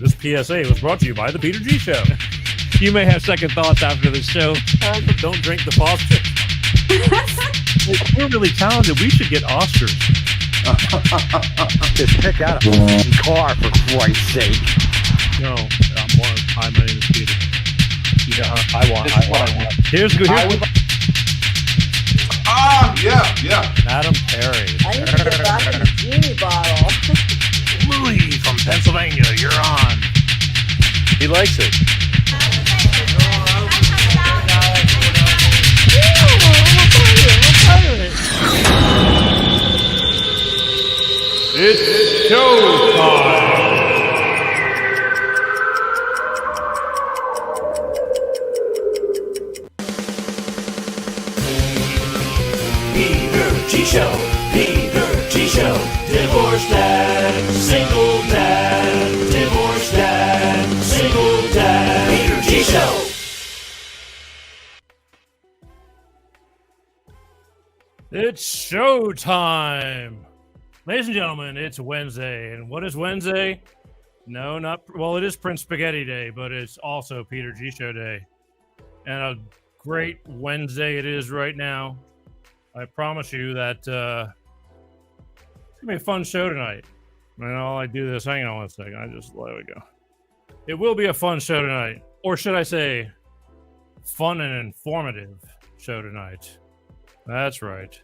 This PSA was brought to you by the Peter G Show. You may have second thoughts after this show. Don't drink the faucet. We're really talented. We should get Oscars. Just pick out a car, for Christ's sake. No, my name is Peter. Yeah, I want. Here's good. Yeah. Madam Perry. I need to get back in the genie bottle. Louis from Pennsylvania, you're on. He likes it. It's showtime. Peter G Show, Peter G Show, divorced dad, single dad, divorced dad, single dad, Peter G Show. It's showtime. Ladies and gentlemen, it's Wednesday. And what is Wednesday? No, it is Prince Spaghetti Day, but it's also Peter G Show Day. And a great Wednesday it is right now. I promise you that it's going to be a fun show tonight. And all I do this, hang on one second. There we go. It will be a fun show tonight. Or should I say, fun and informative show tonight. That's right.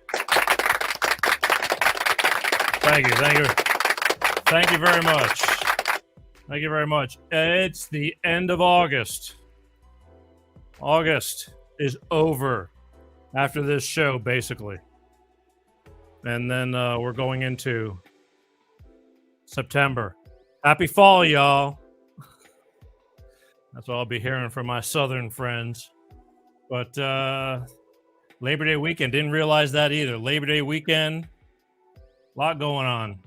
Thank you very much. Thank you very much. It's the end of August. August is over after this show, basically. And then we're going into September. Happy fall, y'all. That's what I'll be hearing from my southern friends. But Labor Day weekend, didn't realize that either. Labor Day weekend, a lot going on.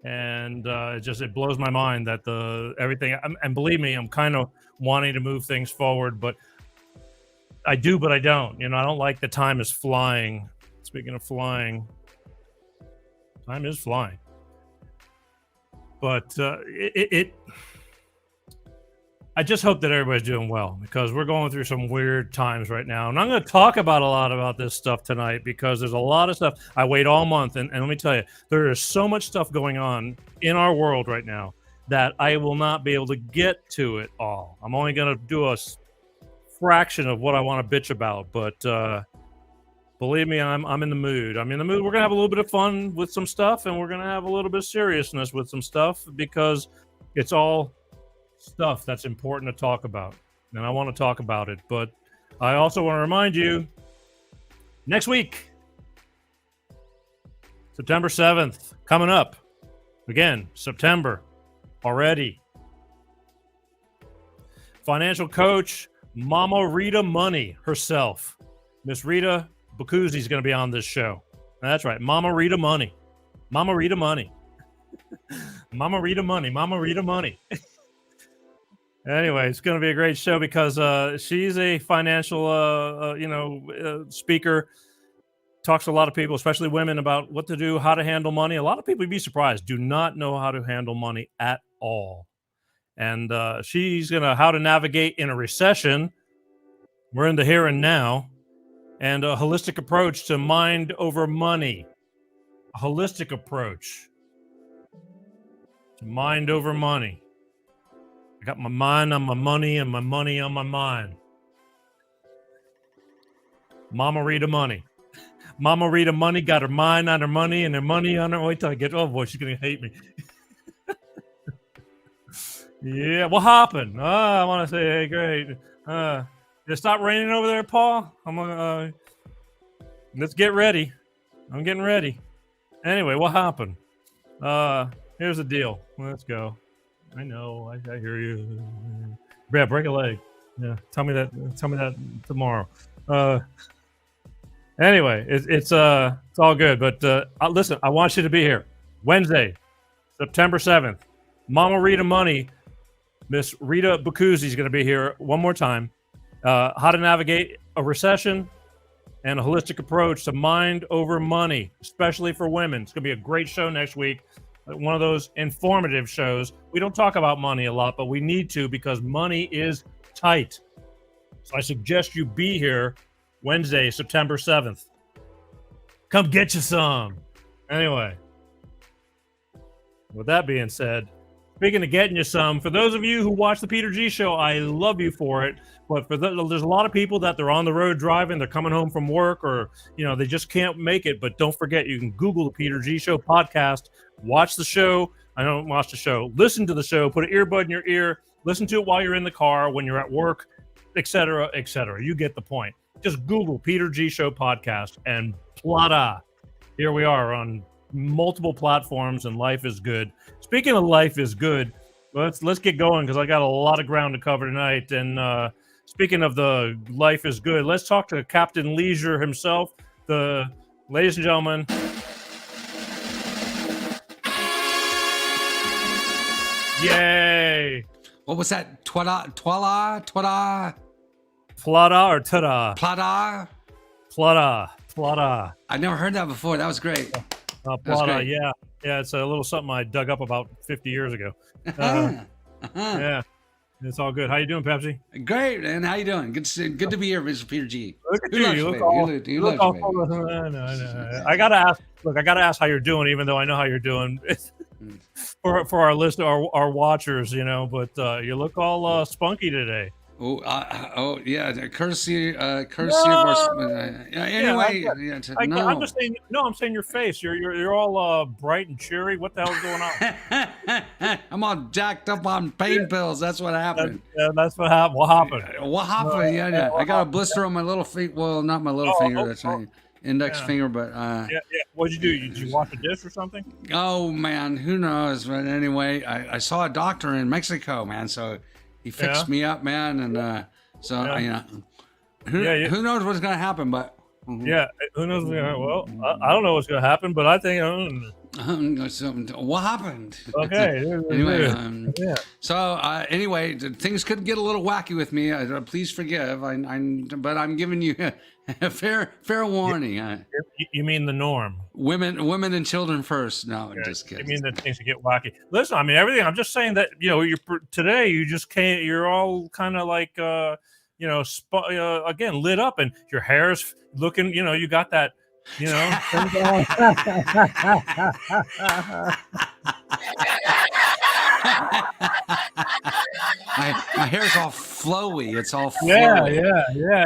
And it blows my mind that everything, and believe me, I'm kind of wanting to move things forward, but I do, but I don't. I don't like the time is flying. Speaking of flying, time is flying. But I just hope that everybody's doing well, because we're going through some weird times right now. And I'm going to talk about a lot about this stuff tonight, because there's a lot of stuff. I wait all month. And let me tell you, there is so much stuff going on in our world right now that I will not be able to get to it all. I'm only going to do a fraction of what I want to bitch about. But believe me, I'm in the mood. I'm in the mood. We're going to have a little bit of fun with some stuff, and we're going to have a little bit of seriousness with some stuff, because it's all stuff that's important to talk about, and I want to talk about it. But I also want to remind you, next week, September 7th, coming up again. September already. Financial coach Mama Rita Money herself, Miss Rita Bacuzzi, is going to be on this show. That's right, Mama Rita Money. Mama Rita Money. Mama Rita Money. Mama Rita Money. Anyway, it's going to be a great show, because she's a financial, speaker. Talks to a lot of people, especially women, about what to do, how to handle money. A lot of people, you'd be surprised, do not know how to handle money at all. And she's going to how to navigate in a recession. We're in the here and now. And a holistic approach to mind over money. A holistic approach to mind over money. I got my mind on my money and my money on my mind. Mama Rita Money. Mama Rita Money got her mind on her money and her money on her. Wait till I get, oh boy, she's going to hate me. Yeah, what happened? I want to say, hey, great. Did it stop raining over there, Paul? Let's get ready. I'm getting ready. Anyway, what happened? Here's the deal. Let's go. I know. I hear you. Yeah, break a leg. Yeah, tell me that tomorrow. Anyway, it's all good. But listen, I want you to be here Wednesday, September 7th. Mama Rita Money, Miss Rita Bacuzzi is going to be here one more time. How to navigate a recession and a holistic approach to mind over money, especially for women. It's going to be a great show next week. one of those informative shows. We don't talk about money a lot, but we need to because money is tight. So I suggest you be here Wednesday, September 7th. Come get you some. Anyway, with that being said, speaking of getting you some, for those of you who watch the Peter G Show, I love you for it. But there's a lot of people that they're on the road driving, they're coming home from work, or they just can't make it. But don't forget, you can Google the Peter G Show podcast, watch the show. I don't watch the show. Listen to the show. Put an earbud in your ear. Listen to it while you're in the car, when you're at work, etc., etc. You get the point. Just Google Peter G Show podcast and plata. Here we are on multiple platforms, and life is good. Speaking of life is good, let's get going because I got a lot of ground to cover tonight. And speaking of the life is good, let's talk to Captain Leisure himself. Ladies and gentlemen. Yay! What was that? Plata or tada? Plata. Plata. I never heard that before. That was great. Plata, yeah. Yeah, it's a little something I dug up about 50 years ago. Yeah, it's all good. How you doing, Pepsi? Great, man. How you doing? Good to be here, Mr. Peter G. Look at you. You look all. No. I gotta ask. Look, I gotta ask how you're doing, even though I know how you're doing. for our list, our watchers, But you look all spunky today. Oh yeah, courtesy of anyway. I'm just saying. No, I'm saying your face. You're all bright and cheery. What the hell's going on? I'm all jacked up on pain pills. That's what happened. That's what happened. What happened? What happened? Yeah. I got a blister on my little feet. Well, not my little finger. That's my index finger. But yeah. What'd you do? Did you wash a dish or something? Oh man, who knows? But anyway, I saw a doctor in Mexico, man. So. He fixed me up, man, and who knows what's gonna happen? But yeah, who knows? Well, I don't know what's gonna happen, but I think what happened? Okay. Anyway, So anyway, things could get a little wacky with me. Please forgive. But I'm giving you a fair warning. You mean the norm? Women and children first. No, just kidding. You mean that things get wacky? Listen, I mean everything. I'm just saying that today you just can't. You're all kind of like again lit up, and your hair's looking. You got that. My hair's all flowy. It's all flowy. Yeah.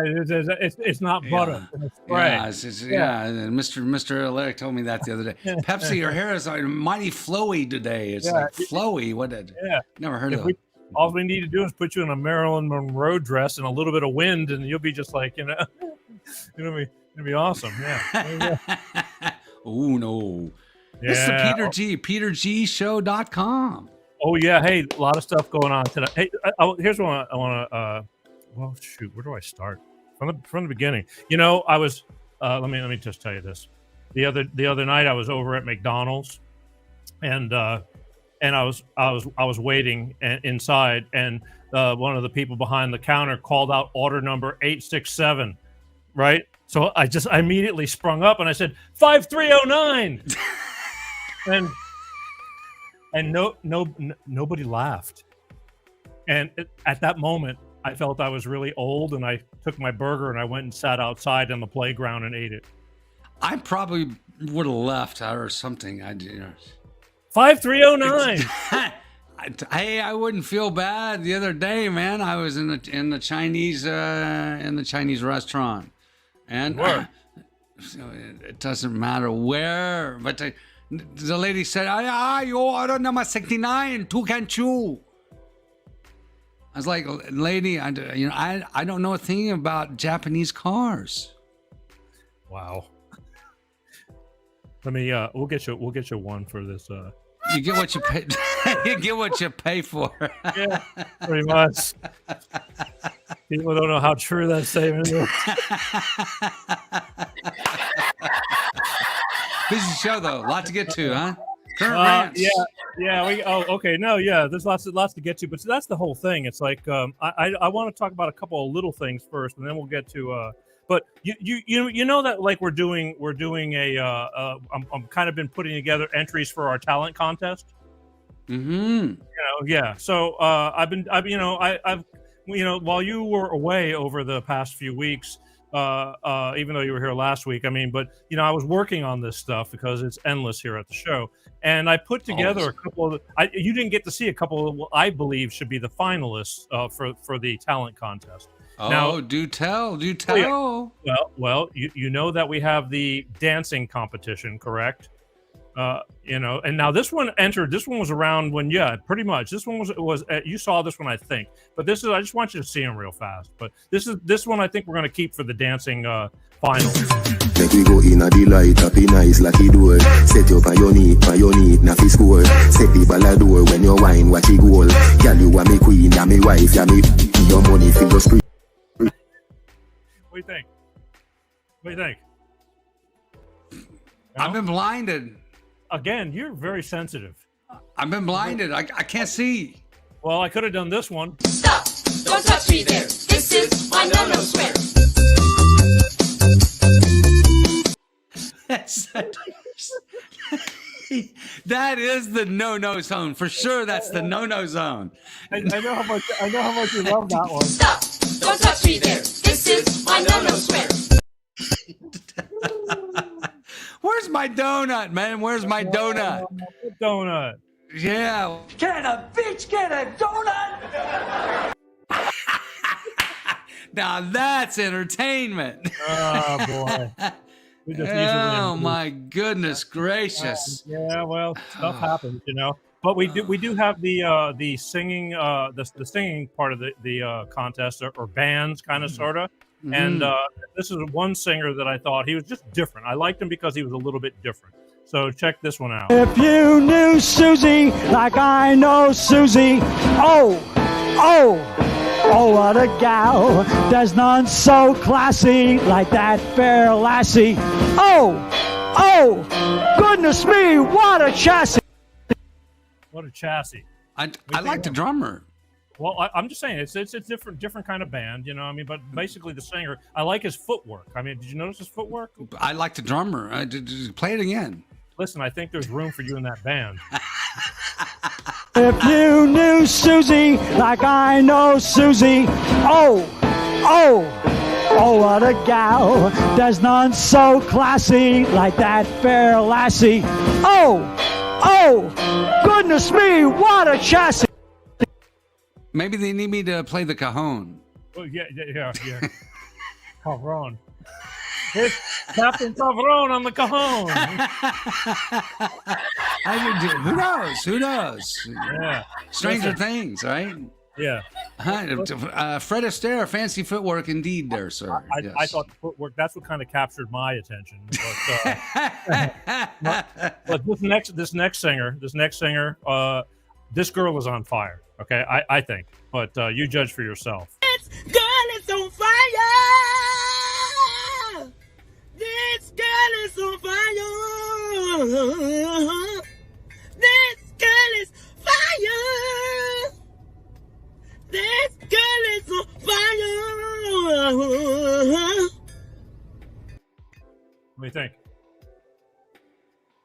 It's not butter. It's spray. And Mr. Alec told me that the other day. Pepsi, your hair is mighty flowy today. It's like flowy. Never heard of it. All we need to do is put you in a Marilyn Monroe dress and a little bit of wind, and you'll be just like it'll be awesome. Yeah. Oh no. Yeah. This is the Peter G. petergshow.com. Oh yeah, hey, a lot of stuff going on today. Hey, here's what I want to. Well, shoot, where do I start? From the beginning. I was. Let me just tell you this. The other night, I was over at McDonald's, and I was waiting inside, and one of the people behind the counter called out order number 867, right? So I immediately sprung up and I said 5309, and nobody laughed. And at that moment, I felt I was really old, and I took my burger and I went and sat outside on the playground and ate it. I probably would have left or something. 5309. Hey, I wouldn't feel bad. The other day, man, I was in the Chinese restaurant, and it doesn't matter where, but the lady said, you order number 69, two can chew. I was like, lady, I don't know a thing about Japanese cars. Wow. Let me we'll get you one for this. You get what you pay. You get what you pay for. Yeah, pretty much. People don't know how true that statement is. Busy show though, a lot to get to, huh? Current rants. Yeah. Okay. No, yeah. There's lots to get to, but that's the whole thing. It's like I want to talk about a couple of little things first, and then we'll get to. But you know that like we're doing a I'm kind of been putting together entries for our talent contest. Yeah. So I've while you were away over the past few weeks, even though you were here last week, I was working on this stuff because it's endless here at the show, and I put together a couple of. You didn't get to see a couple of what I believe should be the finalists for the talent contest. Now, do tell. Well, you know that we have the dancing competition, correct? And now this one entered. This one was around when, pretty much. This one was you saw this one, I think. But this is. I just want you to see them real fast. But this one I think we're going to keep for the dancing final. Make we go in a delight, happy nice, lucky door. Set you on your knee, naffy score. Set the ball door when you wine, watch it goal. Girl, you are me queen, ya me wife, ya me your money for your spree. What do you think? I've been blinded. Again, you're very sensitive. I've been blinded. I can't see. Well, I could have done this one. Stop! Don't touch me there. This is my no-no square. That is the no-no zone for sure. That's the no-no zone. I know how much you love that one. Stop! Don't touch me there. This is my no-no square. Where's my donut, man? Where's my donut? Donut. Yeah. Can a bitch get a donut? Now that's entertainment. Oh boy. Oh my goodness gracious. Yeah, well, stuff happens, But we do have the singing the singing part of the contest or bands kind of sorta. Mm-hmm. And this is one singer that I thought he was just different. I liked him because he was a little bit different. So check this one out. If you knew Susie like I know Susie, oh, what a gal. There's none so classy like that fair lassie. Oh, goodness me, what a chassis. What a chassis. I like the drummer. Well, I'm just saying it's a different kind of band, But basically, the singer, I like his footwork. Did you notice his footwork? I like the drummer. Play it again. Listen, I think there's room for you in that band. If you knew Susie like I know Susie, oh, what a gal. There's none so classy like that fair lassie. Oh, goodness me, what a chassis. Maybe they need me to play the cajon. Oh, yeah. Cajon. It's Captain Cajon on the cajon. Who knows? Yeah. Stranger Things, right? Yeah. Fred Astaire, fancy footwork indeed there, sir. Yes. I thought the footwork, that's what kind of captured my attention. But this next singer, this girl is on fire. Okay, I think, but you judge for yourself. This girl is on fire. This girl is on fire. This girl is fire. This girl is on fire. What do you think?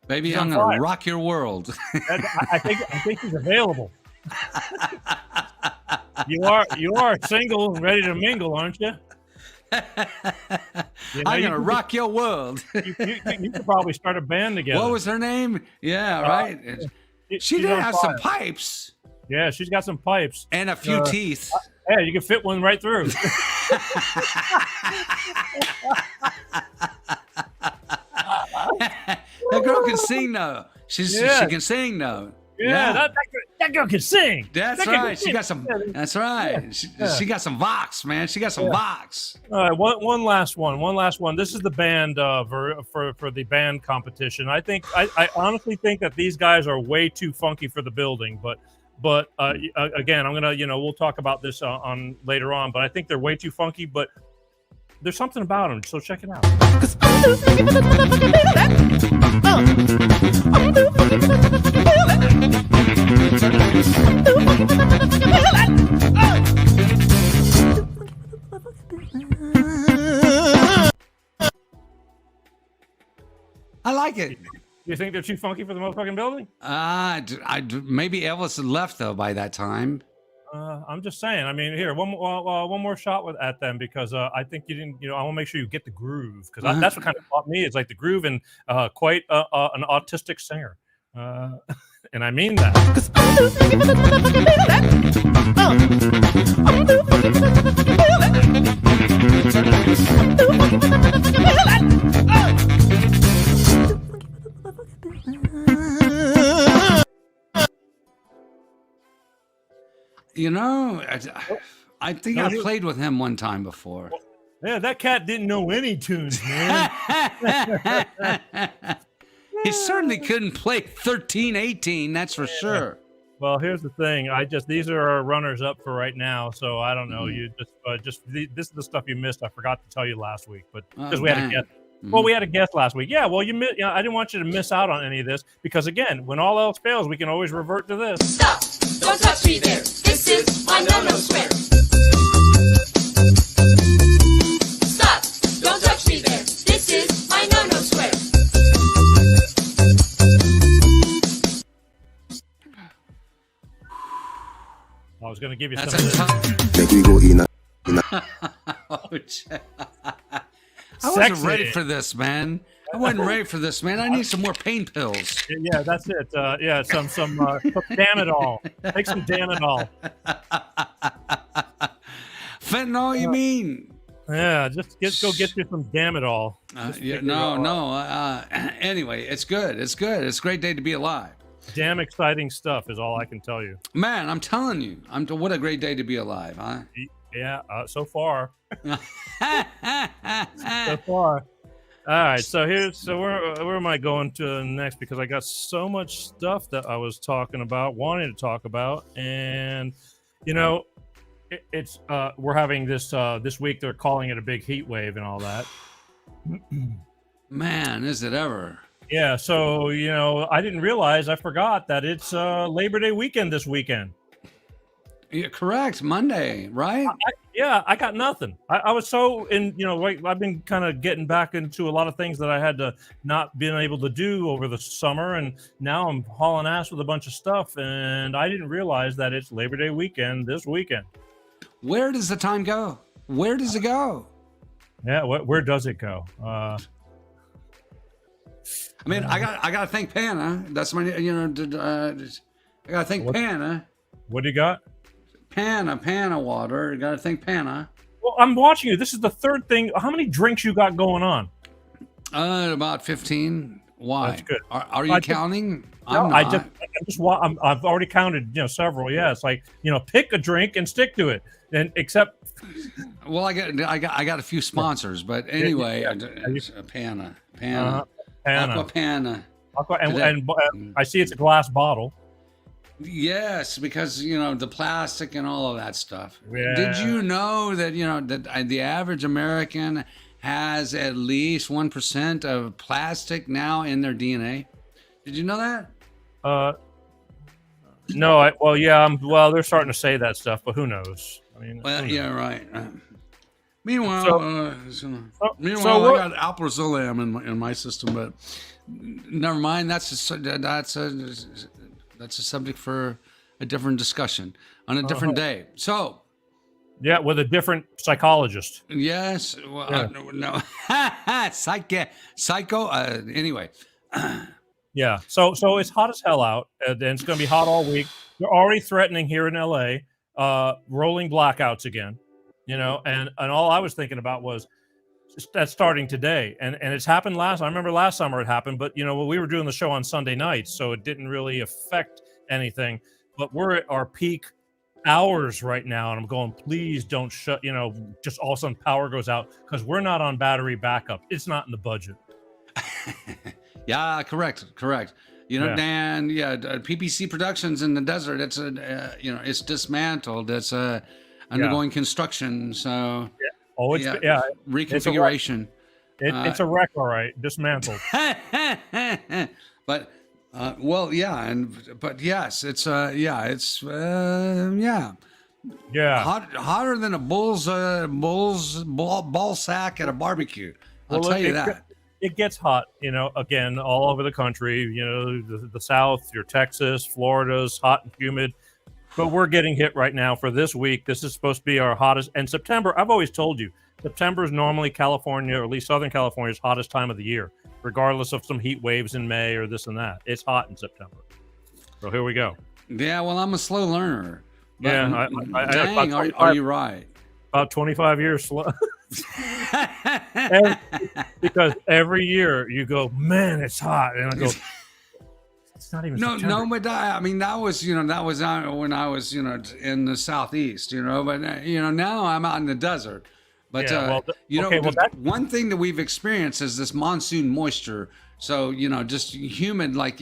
Baby, I'm gonna rock your world. I think he's available. You are single and ready to mingle, aren't you? I'm gonna rock your world. You could probably start a band together. What was her name? Yeah, right. She did have some pipes. Yeah, she's got some pipes and a few teeth. Yeah, you can fit one right through. That girl can sing though. She can sing though. Yeah, that girl can sing. That's right. She got some. That's right. She got some vox, man. She got some vox. All right, one last one. This is the band for the band competition. I honestly think that these guys are way too funky for the building. But again, I'm gonna we'll talk about this on later on. But I think they're way too funky. But there's something about them, so check it out. You think they're too funky for the motherfucking building? Maybe Elvis had left though by that time. I'm just saying. I mean, here, one more shot at them because I think you didn't. I want to make sure you get the groove because that's what kind of caught me. It's like the groove and quite an autistic singer, and I mean that. I think I played with him one time before. Yeah, that cat didn't know any tunes, man. He certainly couldn't play 13-18, that's for sure. Well, here's the thing. These are our runners up for right now. So I don't know. You this is the stuff you missed. I forgot to tell you last week, but because we had a guest. Well, we had a guest last week. Yeah. Well, I didn't want you to miss out on any of this because again, when all else fails, we can always revert to this. Stop! Don't touch me there. This is my no-no square. Stop! Don't touch me there. This is my no-no square. I was going to give you That's some. Make we go in. I wasn't ready for this, man. I wasn't ready for this, man. I need some more pain pills. Yeah, that's it. Some Danadol. Take some Danadol. Fentanyl, you mean? Yeah, just go get you some Danadol. Anyway, it's good. It's good. It's a great day to be alive. Damn exciting stuff is all I can tell you. Man, I'm telling you. What a great day to be alive, huh? Yeah, so far. So far. All right, so where am I going to next? Because I got so much stuff that I was wanting to talk about, and it's we're having this week. They're calling it a big heat wave and all that. Man, is it ever? Yeah, so I didn't realize. I forgot that it's Labor Day weekend this weekend. Yeah, correct. Monday, right? I got nothing. I was so I've been kind of getting back into a lot of things that I had to not been able to do over the summer, and now I'm hauling ass with a bunch of stuff, and I didn't realize that it's Labor Day weekend this weekend. Where does the time go? Where does it go? Yeah, where does it go? I mean, I got to thank Panna. That's my I got to thank Panna. What do you got? Panna water. You got to thank Panna. Well, I'm watching you. This is the third thing. How many drinks you got going on? About 15. Why? That's good. Are you counting? I'm not. I've already counted. Several. Yeah, it's like pick a drink and stick to it. And except. Well, I got a few sponsors, but anyway, Panna. Aqua Panna. And I see it's a glass bottle. Yes, because the plastic and all of that stuff. Yeah. Did you know that that the average American has at least 1% of plastic now in their DNA? Did you know that? No. They're starting to say that stuff, but who knows? I mean, yeah, right. Meanwhile, I got alprazolam in my system, but never mind. That's a subject for a different discussion on a different day. So, yeah, with a different psychologist. Yes. Well, no. Psycho. Anyway. Yeah. So it's hot as hell out, and it's going to be hot all week. They're already threatening here in LA, rolling blackouts again. And all I was thinking about was that's starting today, and it's happened I remember last summer it happened, but we were doing the show on Sunday nights, so it didn't really affect anything. But we're at our peak hours right now, and I'm going, please don't shut. Just all of a sudden power goes out because we're not on battery backup. It's not in the budget. Yeah, correct. Dan, PPC Productions in the desert. It's it's dismantled. It's undergoing construction. So. Yeah. Oh, Reconfiguration. It's a wreck, all right. Dismantled. But yes, it's hotter than a bull's ball sack at a barbecue. I'll tell you that. it gets hot, again, all over the country, the South, your Texas, Florida's hot and humid. But we're getting hit right now for this week. This is supposed to be our hottest. And September, I've always told you, September is normally California, or at least Southern California's hottest time of the year, regardless of some heat waves in May or this and that. It's hot in September. So here we go. Yeah, well, I'm a slow learner. But Yeah, dang, are you right? About 25 years slow. Because every year you go, man, it's hot. And I go, it's not even September. No, but that was when I was, in the Southeast, but, now I'm out in the desert. But, one thing that we've experienced is this monsoon moisture. So, just humid, like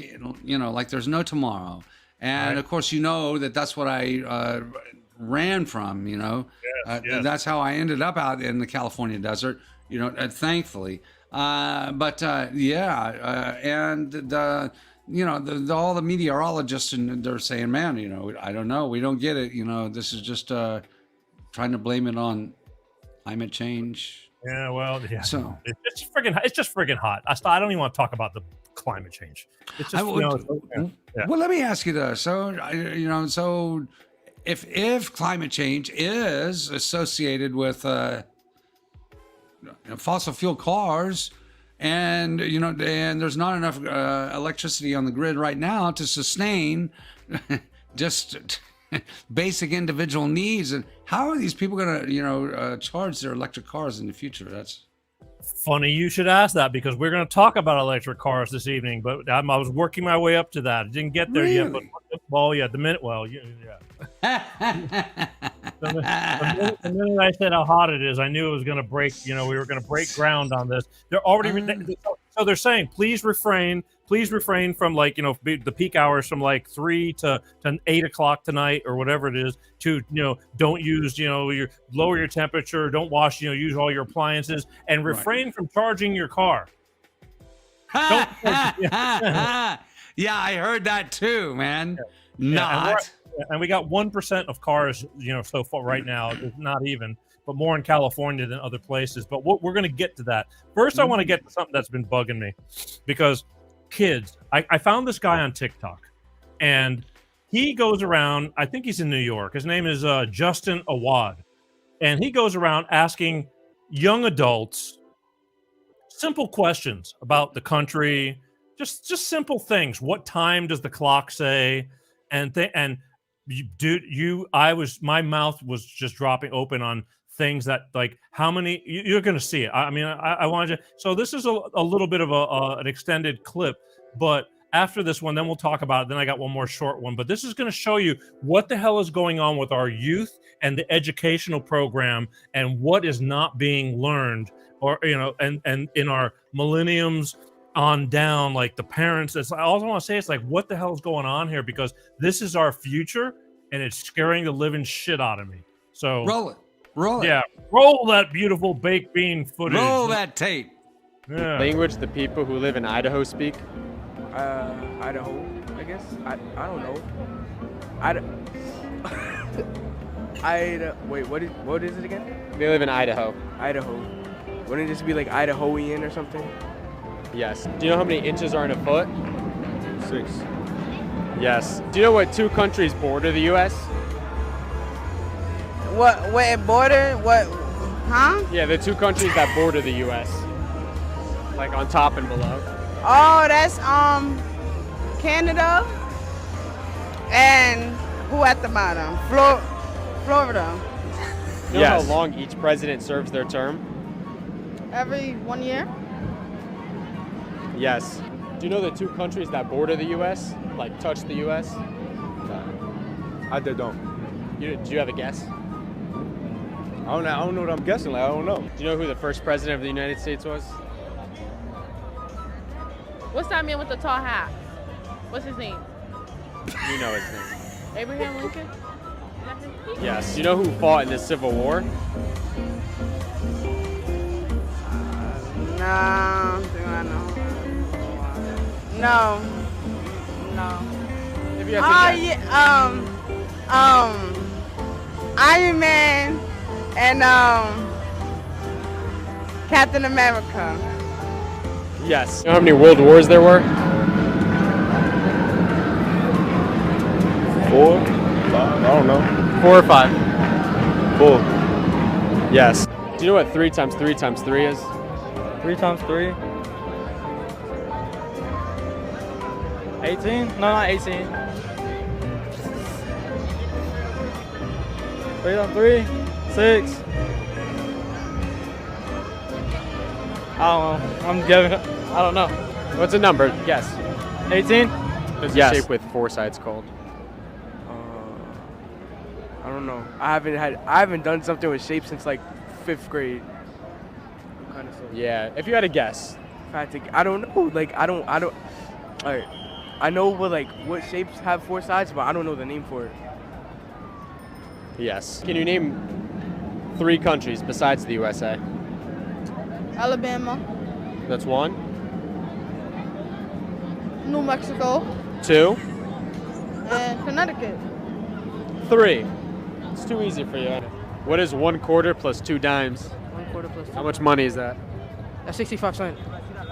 there's no tomorrow. And of course, that's what I ran from, Yes. That's how I ended up out in the California desert, thankfully. And all the meteorologists, and they're saying, man, I don't know. We don't get it. This is just trying to blame it on climate change. Yeah, well, yeah. So it's just friggin' hot. I don't even want to talk about the climate change. It's just, Well, let me ask you this. So, so if climate change is associated with fossil fuel cars, and and there's not enough electricity on the grid right now to sustain just basic individual needs, and how are these people going to charge their electric cars in the future? That's funny you should ask that, because we're going to talk about electric cars this evening, but I was working my way up to that. I didn't get there yet, but the minute the minute I said how hot it is, I knew it was going to break, we were going to break ground on this. They're already so they're saying please refrain from the peak hours from 3 to 8 o'clock tonight or whatever it is, to don't use lower your temperature, don't wash, use all your appliances, and refrain from charging your car. Yeah, I heard that too, man. And we got 1% of cars, so far right now. Not even, but more in California than other places. But we're going to get to that. First, I want to get to something that's been bugging me, because kids, I found this guy on TikTok, and he goes around, I think he's in New York. His name is Justin Awad. And he goes around asking young adults simple questions about the country, just simple things. What time does the clock say? And my mouth was just dropping open on things that, how many, you're going to see it. I wanted to, so this is a little bit of an extended clip, but after this one, then we'll talk about it. Then I got one more short one, but this is going to show you what the hell is going on with our youth and the educational program, and what is not being learned, or, and in our millenniums on down, the parents. I also want to say, it's what the hell is going on here? Because this is our future, and it's scaring the living shit out of me. So roll it. Yeah, roll that beautiful baked bean footage. Roll that tape. Yeah. Language the people who live in Idaho speak? Idaho, I guess. I don't know. Wait, what is it again? They live in Idaho. Idaho. Wouldn't it just be Idahoian or something? Yes. Do you know how many inches are in a foot? 6. Yes. Do you know what 2 countries border the U.S.? What border? What? Huh? Yeah, the 2 countries that border the U.S. On top and below. Oh, that's Canada. And who at the bottom? Florida. You know how long each president serves their term? Every 1 year. Yes. Do you know the 2 countries that border the U.S., touch the U.S.? I don't. Do you have a guess? I don't know what I'm guessing. I don't know. Do you know who the first president of the United States was? What's that man with the tall hat? What's his name? You know his name. Abraham Lincoln? Yes. Do you know who fought in the Civil War? No, do I know? No. If you have to guess. Iron Man and Captain America. Yes. You know how many world wars there were? 4? 5? I don't know. 4 or 5? 4. Yes. Do you know what 3 times 3 times 3 is? 3 times 3? 18? No, not 18. 3 times 3? 6. I don't know. I'm giving. I don't know. What's a number? Guess. 18? What's Yes. the shape with 4 sides called? I don't know. I haven't done something with shapes since like 5th grade. I'm kind of so. Yeah. If you had a guess. If I had to, I don't know. Like I don't. All right. I know what shapes have 4 sides, but I don't know the name for it. Yes. Can you name 3 countries besides the USA? Alabama, That's 1. New Mexico, 2. and Connecticut. 3. It's too easy for you. What is 1 quarter plus 2 dimes? 1 quarter plus 2. How much money is that? That's 65 cents.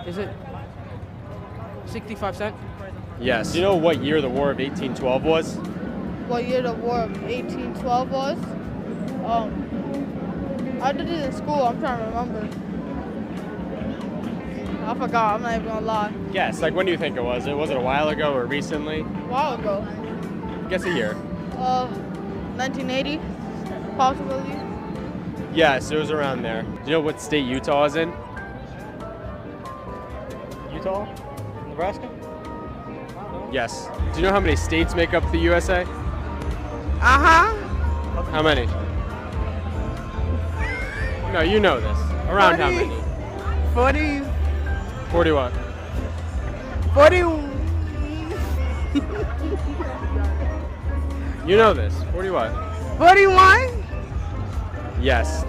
Is it? 65 cents? Yes. Do you know what year the War of 1812 was? What year the War of 1812 was? I did it in school. I'm trying to remember. I forgot. I'm not even gonna lie. Guess. Like, when do you think it was? Was it a while ago or recently? A while ago. Guess a year. 1980, possibly. Yes, it was around there. Do you know what state Utah is in? Utah? Nebraska? Yes. Do you know how many states make up the USA? Uh-huh. How many? No, you know this. Around 40. how many? 40. 40 what? 40. You know this. 40 what? 41. Yes.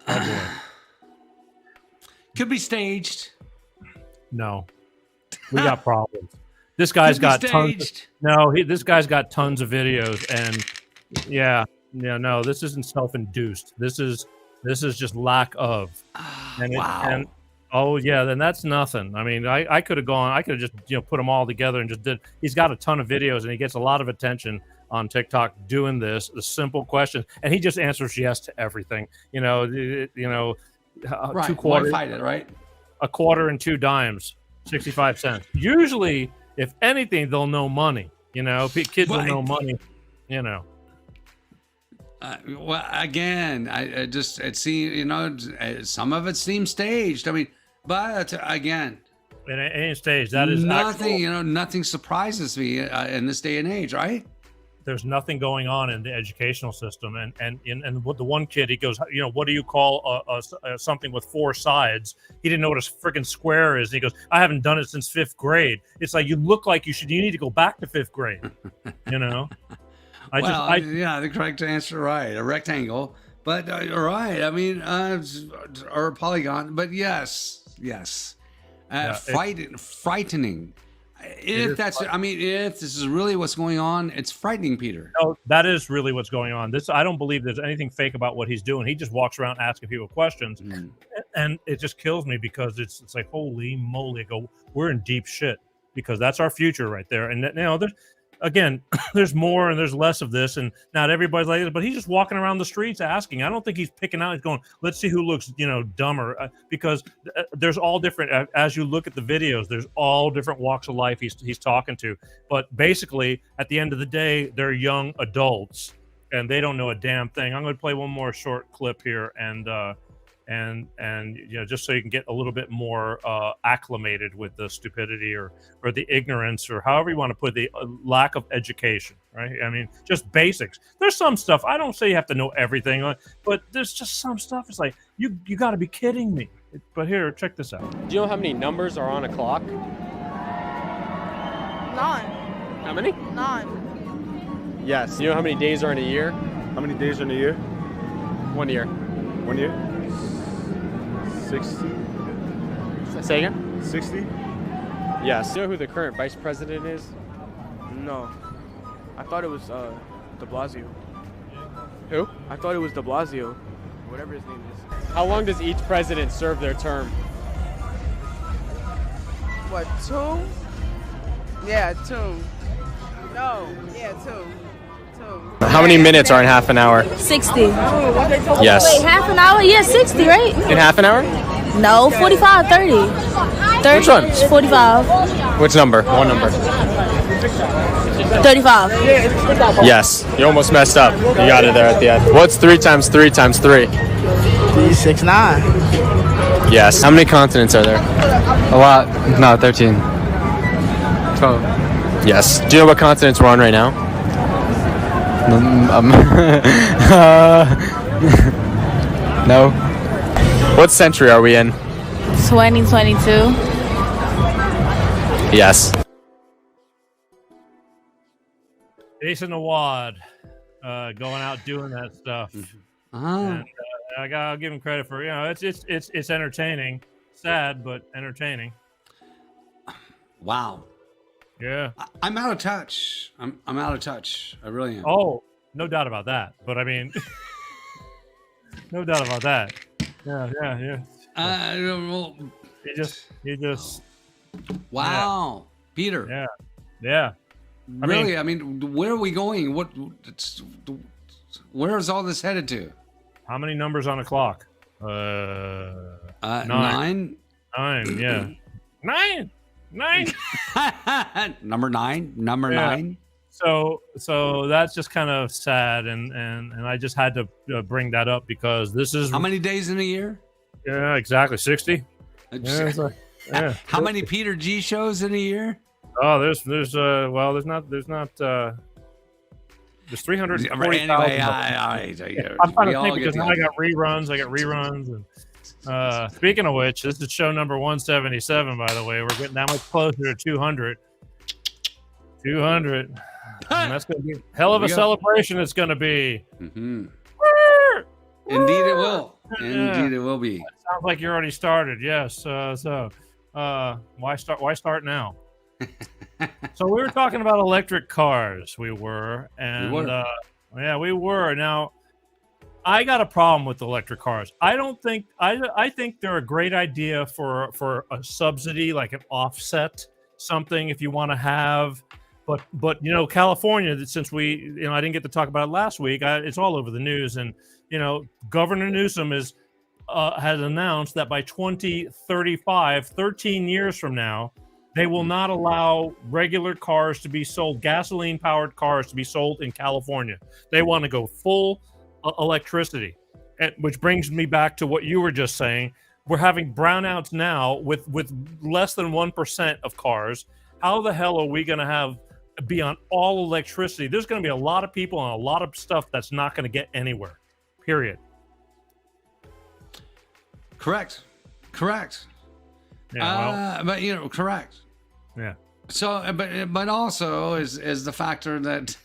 Oh boy. Could be staged. No, we got problems. This guy's got tons. This guy's got tons of videos, and no, this isn't self-induced. This is just lack of. Wow. Oh yeah, then that's nothing. I mean, I could have gone. I could have just put them all together and just did. He's got a ton of videos, and he gets a lot of attention on TikTok doing this. The simple questions, and he just answers yes to everything. Right. 2 quarters. Why fight it, right? A quarter and 2 dimes, 65 cents. Usually, if anything, they'll know money. Kids will know money. Well, again, it seems some of it seems staged. I mean, but again, it ain't staged. That is nothing. actual. Nothing surprises me in this day and age, right? There's nothing going on in the educational system, and with the one kid, he goes, what do you call something with 4 sides? He didn't know what a freaking square is. And he goes, I haven't done it since 5th grade. It's like, you look like you need to go back to 5th grade. The correct answer, right? A rectangle, but right. I mean, or a polygon, but yes. Frightening. If this is really what's going on, it's frightening, Peter. No, that is really what's going on. I don't believe there's anything fake about what he's doing. He just walks around asking people questions, and it just kills me because it's like, holy moly, we're in deep shit, because that's our future right there. And there's more and there's less of this, and not everybody's like this, but he's just walking around the streets asking. I don't think he's picking out. He's going, let's see who looks, dumber, because there's all different. As you look at the videos, there's all different walks of life he's talking to. But basically, at the end of the day, they're young adults, and they don't know a damn thing. I'm going to play one more short clip here, and just so you can get a little bit more acclimated with the stupidity or the ignorance, or however you want to put the lack of education, right? I mean, just basics. There's some stuff, I don't say you have to know everything, but there's just some stuff. It's like, you got to be kidding me. But here, check this out. Do you know how many numbers are on a clock? 9. How many? 9. Yes. Do you know how many days are in a year? How many days are in a year? 1 year. 1 year? 60. Say again? 60. Yes. Do you know who the current vice president is? No. I thought it was de Blasio. Who? I thought it was de Blasio. whatever his name is. How long does each president serve their term? What, 2? Yeah, 2. No, yeah, 2. How many minutes are in half an hour? 60. Yes. Wait, half an hour? Yeah, 60, right? In half an hour? No, 45, 30. 30. Which one? 45. Which number? One number. 35. Yes. You almost messed up. You got it there at the end. What's 3 times 3 times 3? 6, 9. Yes. How many continents are there? A lot. No, 13. 12. Yes. Do you know what continents we're on right now? No. What century are we in? 2022. Yes. Jason Awad, going out doing that stuff. And, I'll give him credit for it's entertaining, sad but entertaining. Wow. Yeah. I'm out of touch. I'm out of touch. I really am. Oh, no doubt about that. But I mean, no doubt about that. Yeah. Well, You just. Wow, Peter. Yeah. Really? I mean, where are we going? Where is all this headed to? How many numbers on a clock? 9. 9. Yeah. 9. Number 9. Number 9. So that's just kind of sad, and I just had to bring that up because this is how many days in a year? Yeah, exactly 60. How many Peter G shows in a year? Oh, there's 340,000. Anyway, I'm trying to think because now I got reruns. And speaking of which, this is show number 177. By the way, we're getting that much closer to 200. 200. And that's going to be a hell of a celebration. It's going to be. Mm-hmm. Indeed, it will. Indeed, it will be. Sounds like you already started. Yes. Why start? Why start now? So we were talking about electric cars. We were. We were. Now, I got a problem with electric cars. I think they're a great idea for a subsidy, like an offset, something if you want to have. But California, since I didn't get to talk about it last week, it's all over the news, and Governor Newsom has announced that by 2035, 13 years from now, they will not allow regular cars to be sold, gasoline-powered cars to be sold in California. They want to go full electricity, which brings me back to what you were just saying. We're having brownouts now with less than 1% of cars. How the hell are we going to be on all electricity? There's going to be a lot of people and a lot of stuff that's not going to get anywhere. Period. Correct. Yeah, but correct. Yeah. So, but also is the factor that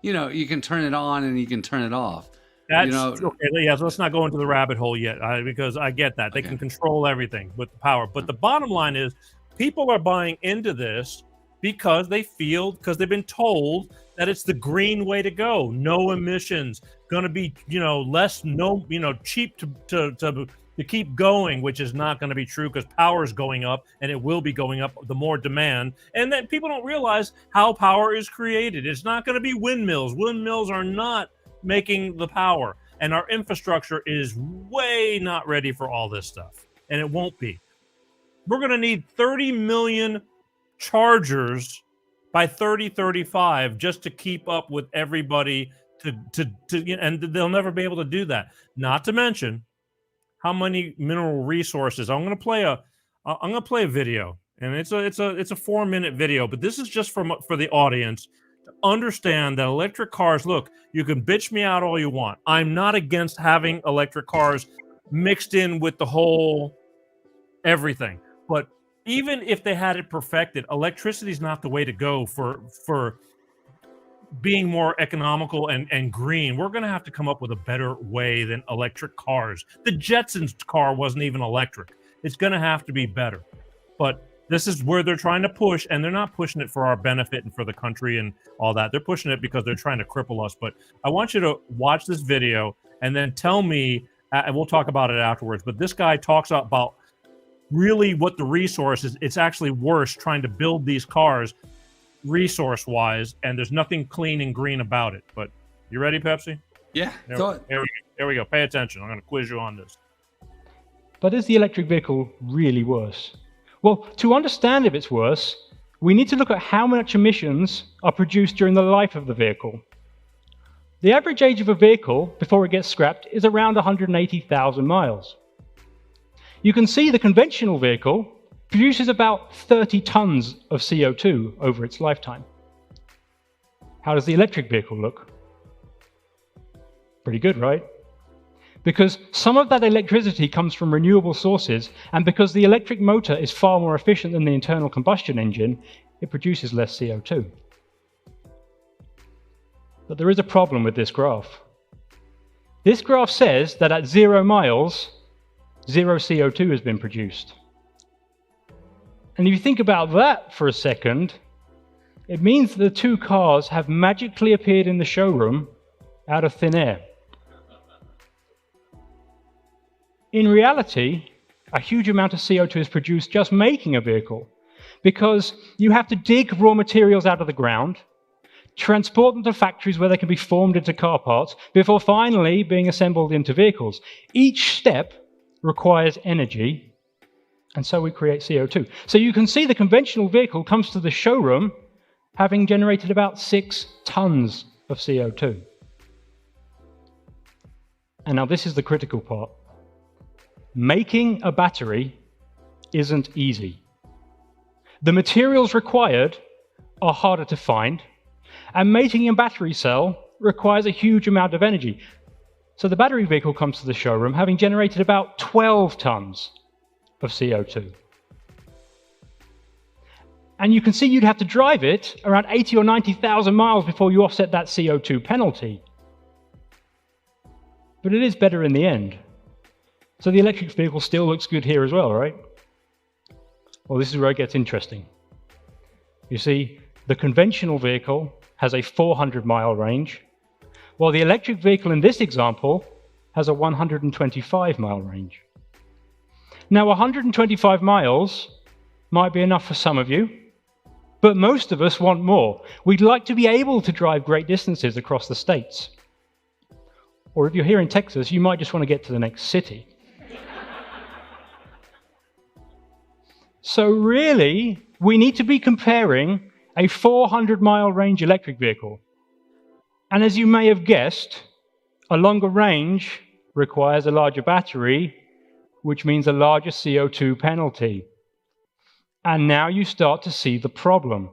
you can turn it on and you can turn it off. That's okay. Yeah, so let's not go into the rabbit hole yet, because I get that they can control everything with the power. But the bottom line is, people are buying into this because they've been told that it's the green way to go. No emissions, going to be cheap to keep going, which is not going to be true because power is going up, and it will be going up the more demand. And then people don't realize how power is created. It's not going to be windmills. Windmills are not making the power, and our infrastructure is way not ready for all this stuff, and it won't be. We're going to need 30 million chargers by 2035 just to keep up with everybody and they'll never be able to do that. Not to mention how many mineral resources. I'm going to play a video, and it's a 4-minute video, but this is just for the audience to understand that electric cars, look, you can bitch me out all you want. I'm not against having electric cars mixed in with the whole everything. But even if they had it perfected, electricity is not the way to go for being more economical and green. We're going to have to come up with a better way than electric cars. The Jetsons car wasn't even electric. It's going to have to be better. But this is where they're trying to push, and they're not pushing it for our benefit and for the country and all that. They're pushing it because they're trying to cripple us. But I want you to watch this video and then tell me, and we'll talk about it afterwards, but this guy talks about really what the resource is. It's actually worse trying to build these cars resource-wise, and there's nothing clean and green about it. But you ready, Pepsi? Yeah. Here we go. Pay attention. I'm going to quiz you on this. But is the electric vehicle really worse? Well, to understand if it's worse, we need to look at how much emissions are produced during the life of the vehicle. The average age of a vehicle before it gets scrapped is around 180,000 miles. You can see the conventional vehicle produces about 30 tons of CO2 over its lifetime. How does the electric vehicle look? Pretty good, right? Because some of that electricity comes from renewable sources, and because the electric motor is far more efficient than the internal combustion engine, it produces less CO2. But there is a problem with this graph. This graph says that at 0 miles, 0 CO2 has been produced. And if you think about that for a second, it means that the two cars have magically appeared in the showroom out of thin air. In reality, a huge amount of CO2 is produced just making a vehicle, because you have to dig raw materials out of the ground, transport them to factories where they can be formed into car parts, before finally being assembled into vehicles. Each step requires energy, and so we create CO2. So you can see the conventional vehicle comes to the showroom having generated about 6 tons of CO2. And now this is the critical part. Making a battery isn't easy. The materials required are harder to find, and making a battery cell requires a huge amount of energy. So the battery vehicle comes to the showroom having generated about 12 tons of CO2. And you can see you'd have to drive it around 80 or 90,000 miles before you offset that CO2 penalty. But it is better in the end. So the electric vehicle still looks good here as well, right? Well, this is where it gets interesting. You see, the conventional vehicle has a 400-mile range, while the electric vehicle in this example has a 125-mile range. Now, 125 miles might be enough for some of you, but most of us want more. We'd like to be able to drive great distances across the states. Or if you're here in Texas, you might just want to get to the next city. So really, we need to be comparing a 400-mile range electric vehicle. And as you may have guessed, a longer range requires a larger battery, which means a larger CO2 penalty. And now you start to see the problem.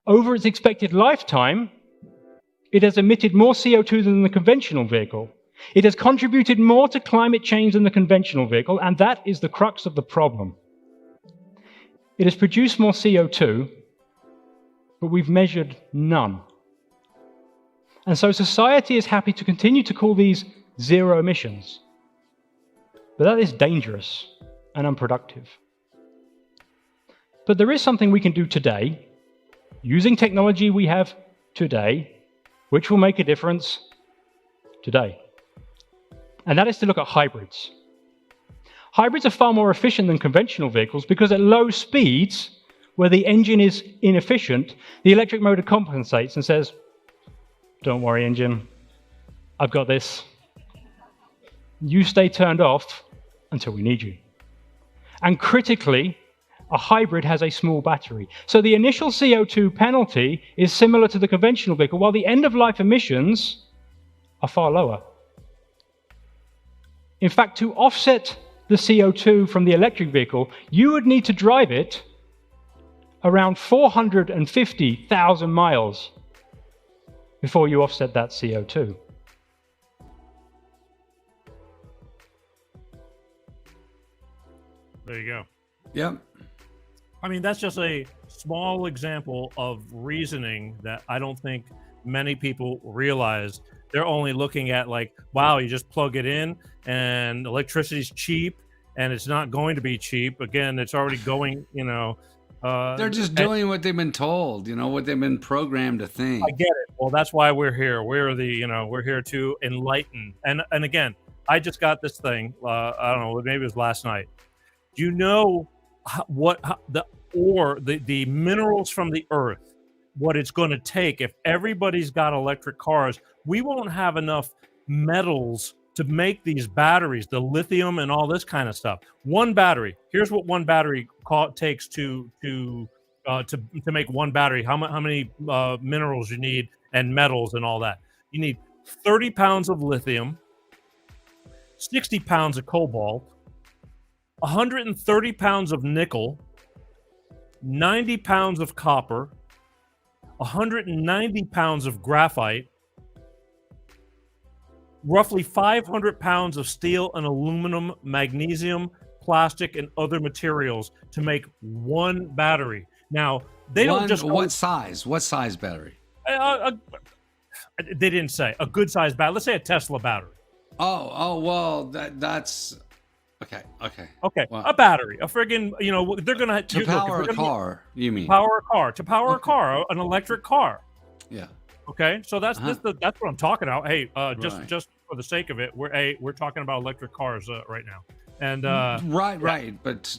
Over its expected lifetime, it has emitted more CO2 than the conventional vehicle. It has contributed more to climate change than the conventional vehicle, and that is the crux of the problem. It has produced more CO2, but we've measured none. And so society is happy to continue to call these zero emissions. But that is dangerous and unproductive. But there is something we can do today, using technology we have today, which will make a difference today. And that is to look at hybrids. Hybrids are far more efficient than conventional vehicles because at low speeds, where the engine is inefficient, the electric motor compensates and says, "Don't worry, engine, I've got this. You stay turned off until we need you." And critically, a hybrid has a small battery. So the initial CO2 penalty is similar to the conventional vehicle, while the end-of-life emissions are far lower. In fact, to offset the CO2 from the electric vehicle, you would need to drive it around 450,000 miles before you offset that CO2. There you go. Yep. I mean, that's just a small example of reasoning that I don't think many people realize. They're only looking at like, wow, you just plug it in and electricity's cheap, and it's not going to be cheap. Again, it's already going, They're just doing what they've been told, what they've been programmed to think. I get it. Well, that's why we're here. We're here to enlighten. And again, I just got this thing. I don't know, maybe it was last night. Do you know the minerals from the earth, what it's going to take if everybody's got electric cars? We won't have enough metals to make these batteries, the lithium and all this kind of stuff. One battery. Here's what one battery takes to make one battery. How many minerals you need and metals and all that? You need 30 pounds of lithium, 60 pounds of cobalt, 130 pounds of nickel, 90 pounds of copper, 190 pounds of graphite, roughly 500 pounds of steel and aluminum, magnesium, plastic, and other materials to make one battery. Now, they don't just... What size? What size battery? They didn't say. A good size battery. Let's say a Tesla battery. Oh, well, that's... Okay. Well, a battery. A friggin', they're going to... To power a car, you mean? Power a car. To power a car, an electric car. Yeah. Okay, so that's what I'm talking about. Hey, just for the sake of it, we're talking about electric cars right now, and right, but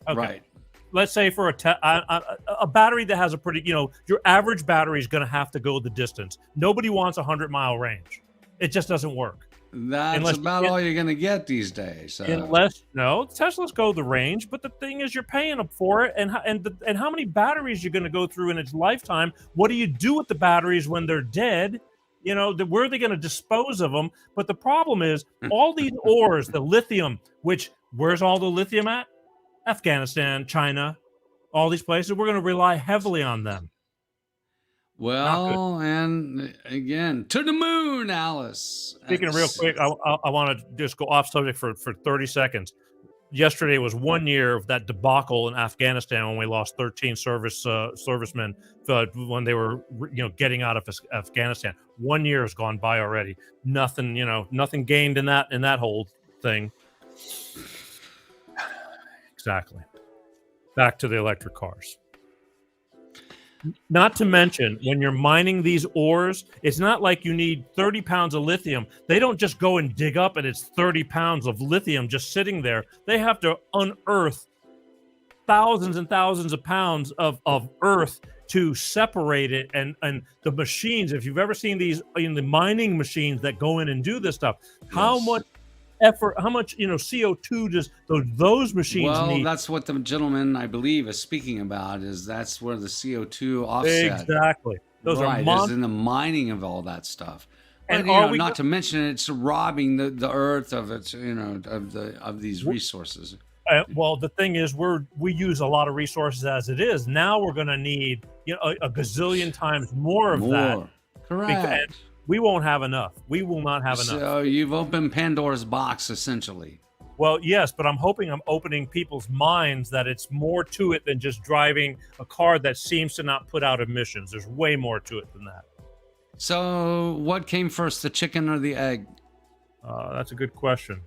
okay. Right. Let's say for a battery that has a pretty, your average battery is going to have to go the distance. Nobody wants a 100-mile range. It just doesn't work. That's about all you're going to get these days. Teslas go the range, but the thing is, you're paying up for it, and how many batteries you're going to go through in its lifetime? What do you do with the batteries when they're dead? Where are they going to dispose of them? But the problem is, all these ores, the lithium, where's all the lithium at? Afghanistan, China, all these places. We're going to rely heavily on them. Well, and again, to the moon, Alice. Speaking of real quick, I want to just go off subject for 30 seconds. Yesterday was 1 year of that debacle in Afghanistan when we lost 13 servicemen when they were getting out of Afghanistan. 1 year has gone by already. Nothing gained in that whole thing. Exactly. Back to the electric cars. Not to mention, when you're mining these ores, it's not like you need 30 pounds of lithium. They don't just go and dig up and it's 30 pounds of lithium just sitting there. They have to unearth thousands and thousands of pounds of earth to separate it. And the machines, if you've ever seen these in the mining machines that go in and do this stuff, how much effort, how much CO2 does those machines need? Well, that's what the gentleman, I believe, is speaking about. That's where the CO2 offset. Exactly. Those are is in the mining of all that stuff. And not to mention, it's robbing the earth of its of these resources. Well, the thing is, we use a lot of resources as it is. Now we're going to need a gazillion times more of that. Correct. We won't have enough. We will not have enough. So you've opened Pandora's box, essentially. Well, yes, but I'm opening people's minds that it's more to it than just driving a car that seems to not put out emissions. There's way more to it than that. So what came first, the chicken or the egg? That's a good question.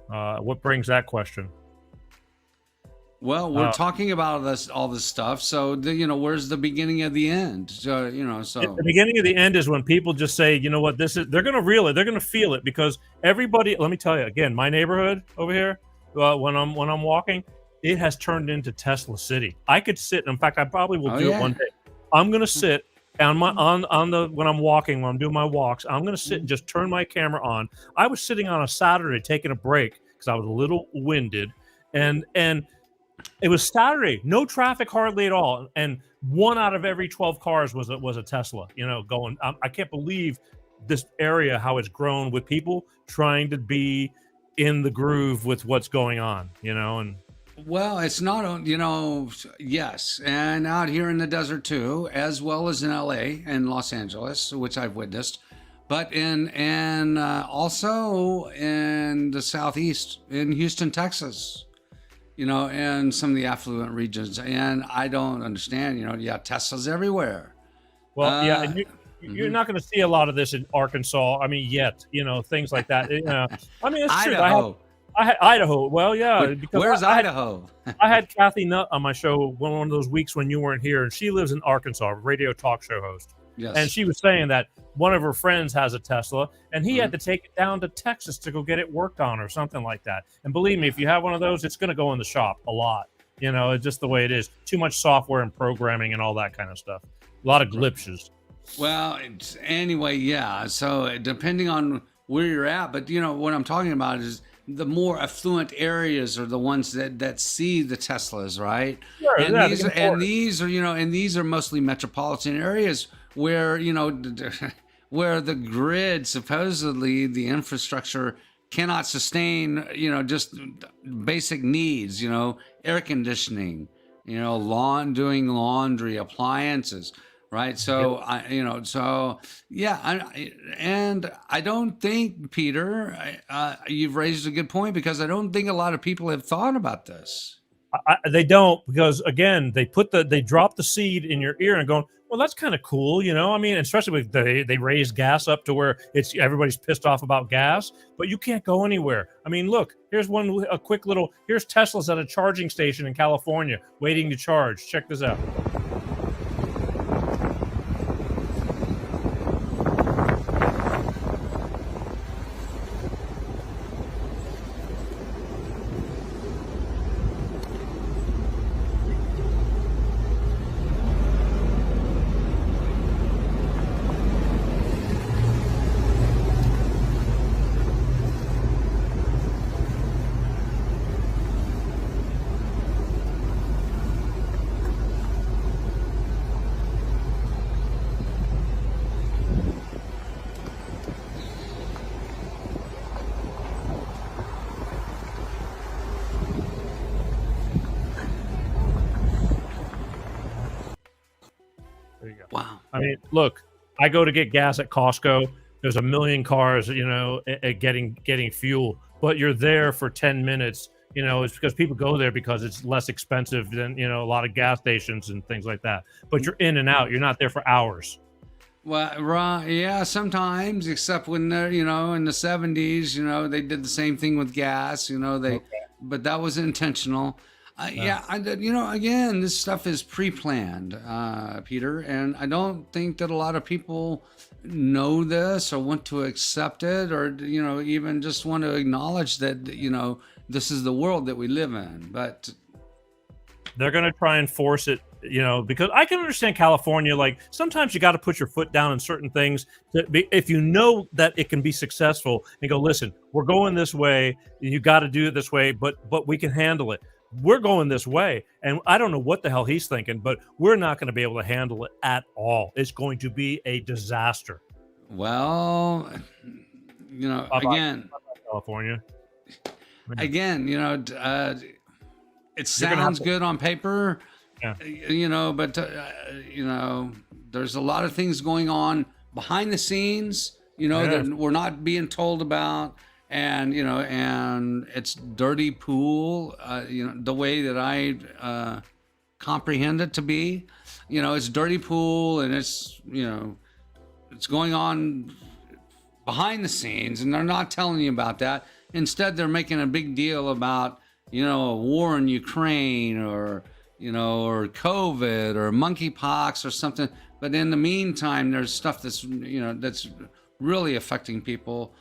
What brings that question? Well, we're talking about all this stuff. So, where's the beginning of the end? So. The beginning of the end is when people just say, you know what, they're going to reel it. They're going to feel it because everybody, let me tell you again, my neighborhood over here, when I'm walking, it has turned into Tesla City. I could sit, in fact, I probably will do it one day. I'm going to sit when I'm walking, when I'm doing my walks, I'm going to sit and just turn my camera on. I was sitting on a Saturday taking a break because I was a little winded and it was Saturday, no traffic hardly at all, and 1 out of every 12 cars was a Tesla. Going. I can't believe this area, how it's grown with people trying to be in the groove with what's going on. And well, it's not yes, and out here in the desert too, as well as in LA and Los Angeles, which I've witnessed, but and also in the Southeast, in Houston, Texas. And some of the affluent regions. And I don't understand, Teslas everywhere. Well, and you're not going to see a lot of this in Arkansas. I mean, yet, things like that. I mean, it's true. Idaho. Well, yeah. Because Where's Idaho? I had Kathy Nutt on my show one of those weeks when you weren't here, and she lives in Arkansas, radio talk show host. Yes. And she was saying that one of her friends has a Tesla, and he had to take it down to Texas to go get it worked on or something like that. And believe me, if you have one of those, it's going to go in the shop a lot. It's just the way it is. Too much software and programming and all that kind of stuff. A lot of glitches. Well, anyway, yeah. So depending on where you're at, but what I'm talking about is the more affluent areas are the ones that see the Teslas, right? Sure, and yeah, these are mostly metropolitan areas where where the grid, supposedly the infrastructure, cannot sustain just basic needs, air conditioning, doing laundry, appliances. Right. So, and I don't think, Peter, you've raised a good point, because I don't think a lot of people have thought about this. They don't, because again, they drop the seed in your ear and going, well, that's kind of cool. I mean, especially with they raise gas up to where everybody's pissed off about gas, but you can't go anywhere. I mean, look, here's here's Teslas at a charging station in California waiting to charge. Check this out. Wow. I mean, look, I go to get gas at Costco. There's a million cars, getting fuel, but you're there for 10 minutes. It's because people go there because it's less expensive than, a lot of gas stations and things like that. But you're in and out. You're not there for hours. Well, right, yeah, sometimes, except when they're, in the 70s, they did the same thing with gas, but that was intentional. Again, this stuff is pre-planned, Peter, and I don't think that a lot of people know this or want to accept it, or even just want to acknowledge that this is the world that we live in. But they're going to try and force it, because I can understand California. Like, sometimes you got to put your foot down in certain things if you know that it can be successful, and go, listen, we're going this way, you got to do it this way, but we can handle it. We're going this way, and I don't know what the hell he's thinking, but we're not going to be able to handle it at all. It's going to be a disaster. Well, again, California. Again, it sounds good on paper, but there's a lot of things going on behind the scenes, that we're not being told about. And and it's dirty pool, the way that I comprehend it to be. It's dirty pool, and it's it's going on behind the scenes, and they're not telling you about that. Instead, they're making a big deal about a war in Ukraine, or or COVID, or monkeypox, or something. But in the meantime, there's stuff that's that's really affecting people.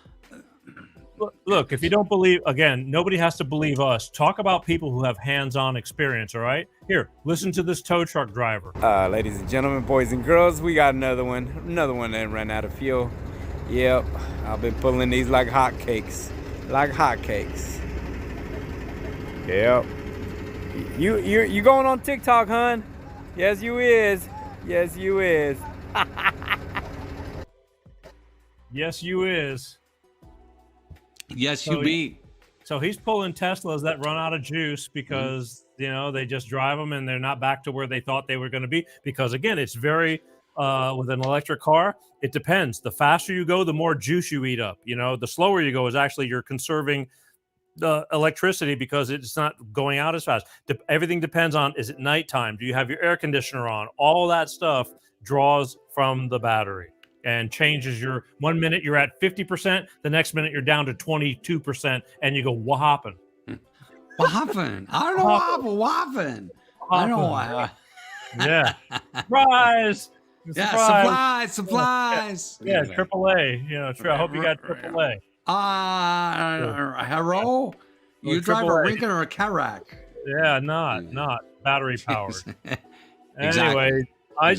Look, if you don't believe, again, nobody has to believe us. Talk about people who have hands-on experience, all right? Here, listen to this tow truck driver. Ladies and gentlemen, boys and girls, we got another one that ran out of fuel. Yep, I've been pulling these like hotcakes. Yep. You going on TikTok, hun? Yes, you is. Yes, you is. Yes, you is. Yes, you be. So he's pulling Teslas that run out of juice because, they just drive them and they're not back to where they thought they were going to be. Because, again, it's very, with an electric car, it depends. The faster you go, the more juice you eat up. The slower you go is actually you're conserving the electricity because it's not going out as fast. Everything depends on, is it nighttime? Do you have your air conditioner on? All that stuff draws from the battery. and changes your 1 minute you're at 50%, the next minute you're down to 22%, and you go, what happened? What happened? I don't know what happened. What happened? I don't know why. Yeah. Surprise! Yeah, supplies. Yeah, AAA. You know, I hope you got AAA. Hello? You drive a AAA. Lincoln or a Cadillac? Yeah, not battery powered. Exactly. Anyway, I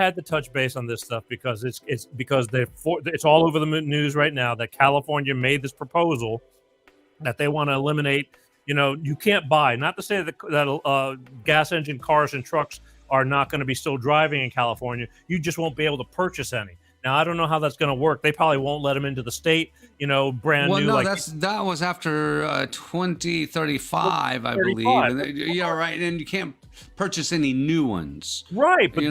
had to touch base on this stuff because it's because it's all over the news right now that California made this proposal that they want to eliminate. You know, you can't buy. Not to say that gas engine cars and trucks are not going to be still driving in California. You just won't be able to purchase any. Now, I don't know how that's going to work. They probably won't let them into the state, you know, brand new. Well, no, that was after 2035, I believe. Yeah, right. And you can't purchase any new ones. Right. But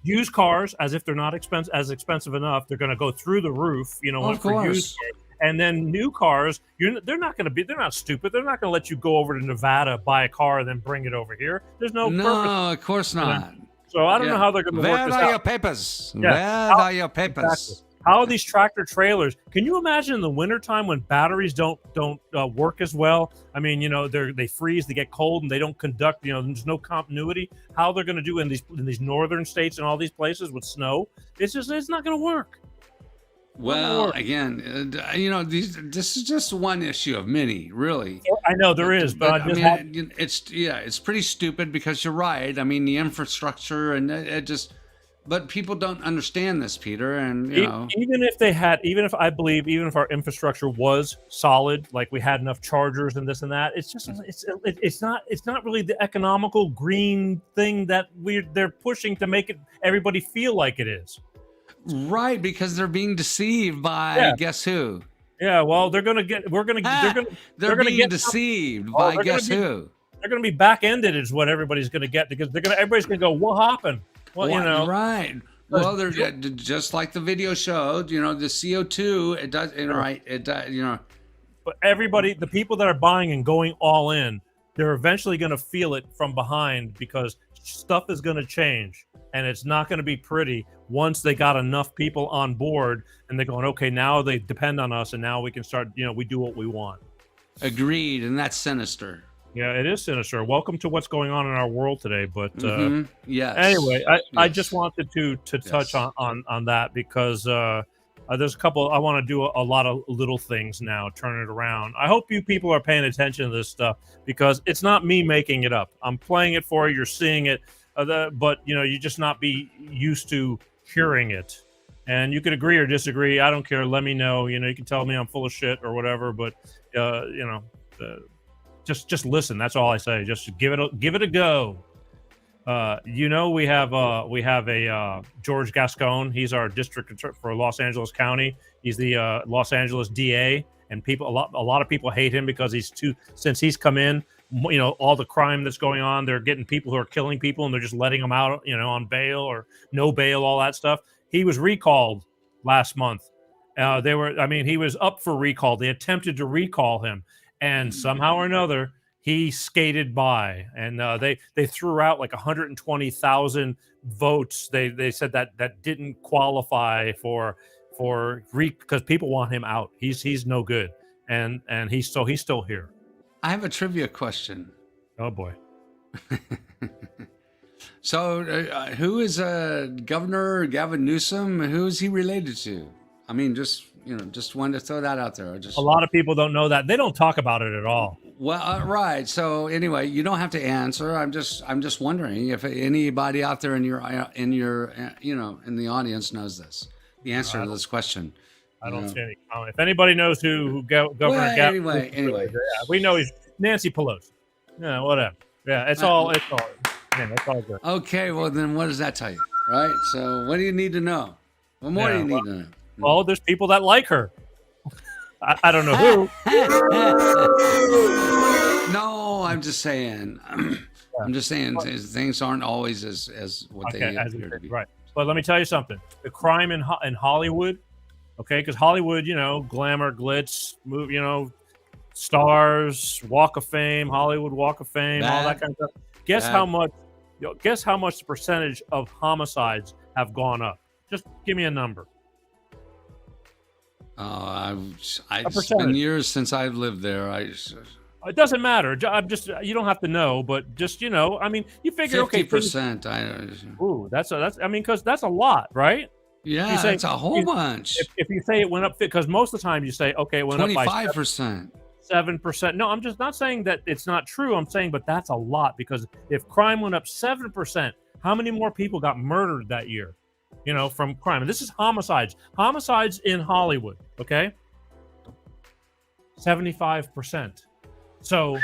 used cars, as if they're not as expensive enough, they're going to go through the roof, you know, of course. For used cars. And then new cars, they're not stupid. They're not going to let you go over to Nevada, buy a car, and then bring it over here. There's no purpose. No, of course not. So I don't know how they're going to work this out. Where are your papers? Yeah. Where are your papers? Exactly. How are these tractor trailers? Can you imagine in the wintertime when batteries don't work as well? I mean, you know, they freeze, they get cold, and they don't conduct. You know, there's no continuity. How they're going to do in these northern states and all these places with snow? It's not going to work. Well, again, you know, this is just one issue of many, really. I know there is, but it's pretty stupid because you're right. I mean, the infrastructure and but people don't understand this, Peter. And even if our infrastructure was solid, like we had enough chargers and this and that, it's not really the economical green thing that they're pushing to make it everybody feel like it is. Right, because they're being deceived by guess who? Yeah, well, they're being deceived by guess who? They're going to be back-ended is what everybody's going to get because everybody's going to go, what happened? Well, you know, right. Well, they're just like the video showed. You know, the CO2. It does. It does. You know, but the people that are buying and going all in, they're eventually going to feel it from behind because stuff is going to change. And it's not going to be pretty once they got enough people on board and they're going, okay, now they depend on us and now we can start, you know, we do what we want. Agreed. And that's sinister. Yeah, it is sinister. Welcome to what's going on in our world today. But yes. Anyway, I just wanted to touch on that because there's a couple, I want to do a lot of little things now, turn it around. I hope you people are paying attention to this stuff because it's not me making it up. I'm playing it for you. You're seeing it. But you know, you just not be used to hearing it, and you could agree or disagree. I don't care. Let me know. You know, you can tell me I'm full of shit or whatever. But you know, just listen. That's all I say. Just give it a go. You know, we have a George Gascon. He's our district for Los Angeles County. He's the Los Angeles DA, and a lot of people hate him because since he's come in. You know, all the crime that's going on, they're getting people who are killing people and they're just letting them out, you know, on bail or no bail, all that stuff. He was recalled last month. He was up for recall. They attempted to recall him and somehow or another he skated by and they threw out like 120,000 votes. They said that didn't qualify because people want him out. He's no good. And he's still here. I have a trivia question. Oh boy! So, who is Governor Gavin Newsom? Who is he related to? I mean, just wanted to throw that out there. A lot of people don't know that. They don't talk about it at all. Well, right. So anyway, you don't have to answer. I'm just wondering if anybody out there in the audience knows this. The answer to this question. I don't see any comment. If anybody knows who Governor Gavin, anyway, we know he's Nancy Pelosi. Yeah, whatever. Yeah, it's all good. Okay, well then, what does that tell you, right? So, what do you need to know? What more do you need to know? Well, there's people that like her. I don't know who. No, I'm just saying. Things aren't always as what they appear to be. Right. But let me tell you something. The crime in Hollywood. Okay, because Hollywood, you know, glamour, glitz, you know, stars, Walk of Fame, Hollywood Walk of Fame, all that kind of stuff. Guess how much the percentage of homicides have gone up? Just give me a number. It's been years since I've lived there. It doesn't matter. I'm just you don't have to know, but just I mean, you figure 50%. Ooh, that's I mean, because that's a lot, right? Yeah, that's a whole bunch. If you say it went up, because most of the time you say, okay, it went 25%. up by 7%. No, I'm just not saying that it's not true. I'm saying, but that's a lot, because if crime went up 7%, how many more people got murdered that year? From crime. And this is homicides. Homicides in Hollywood, okay? 75%. So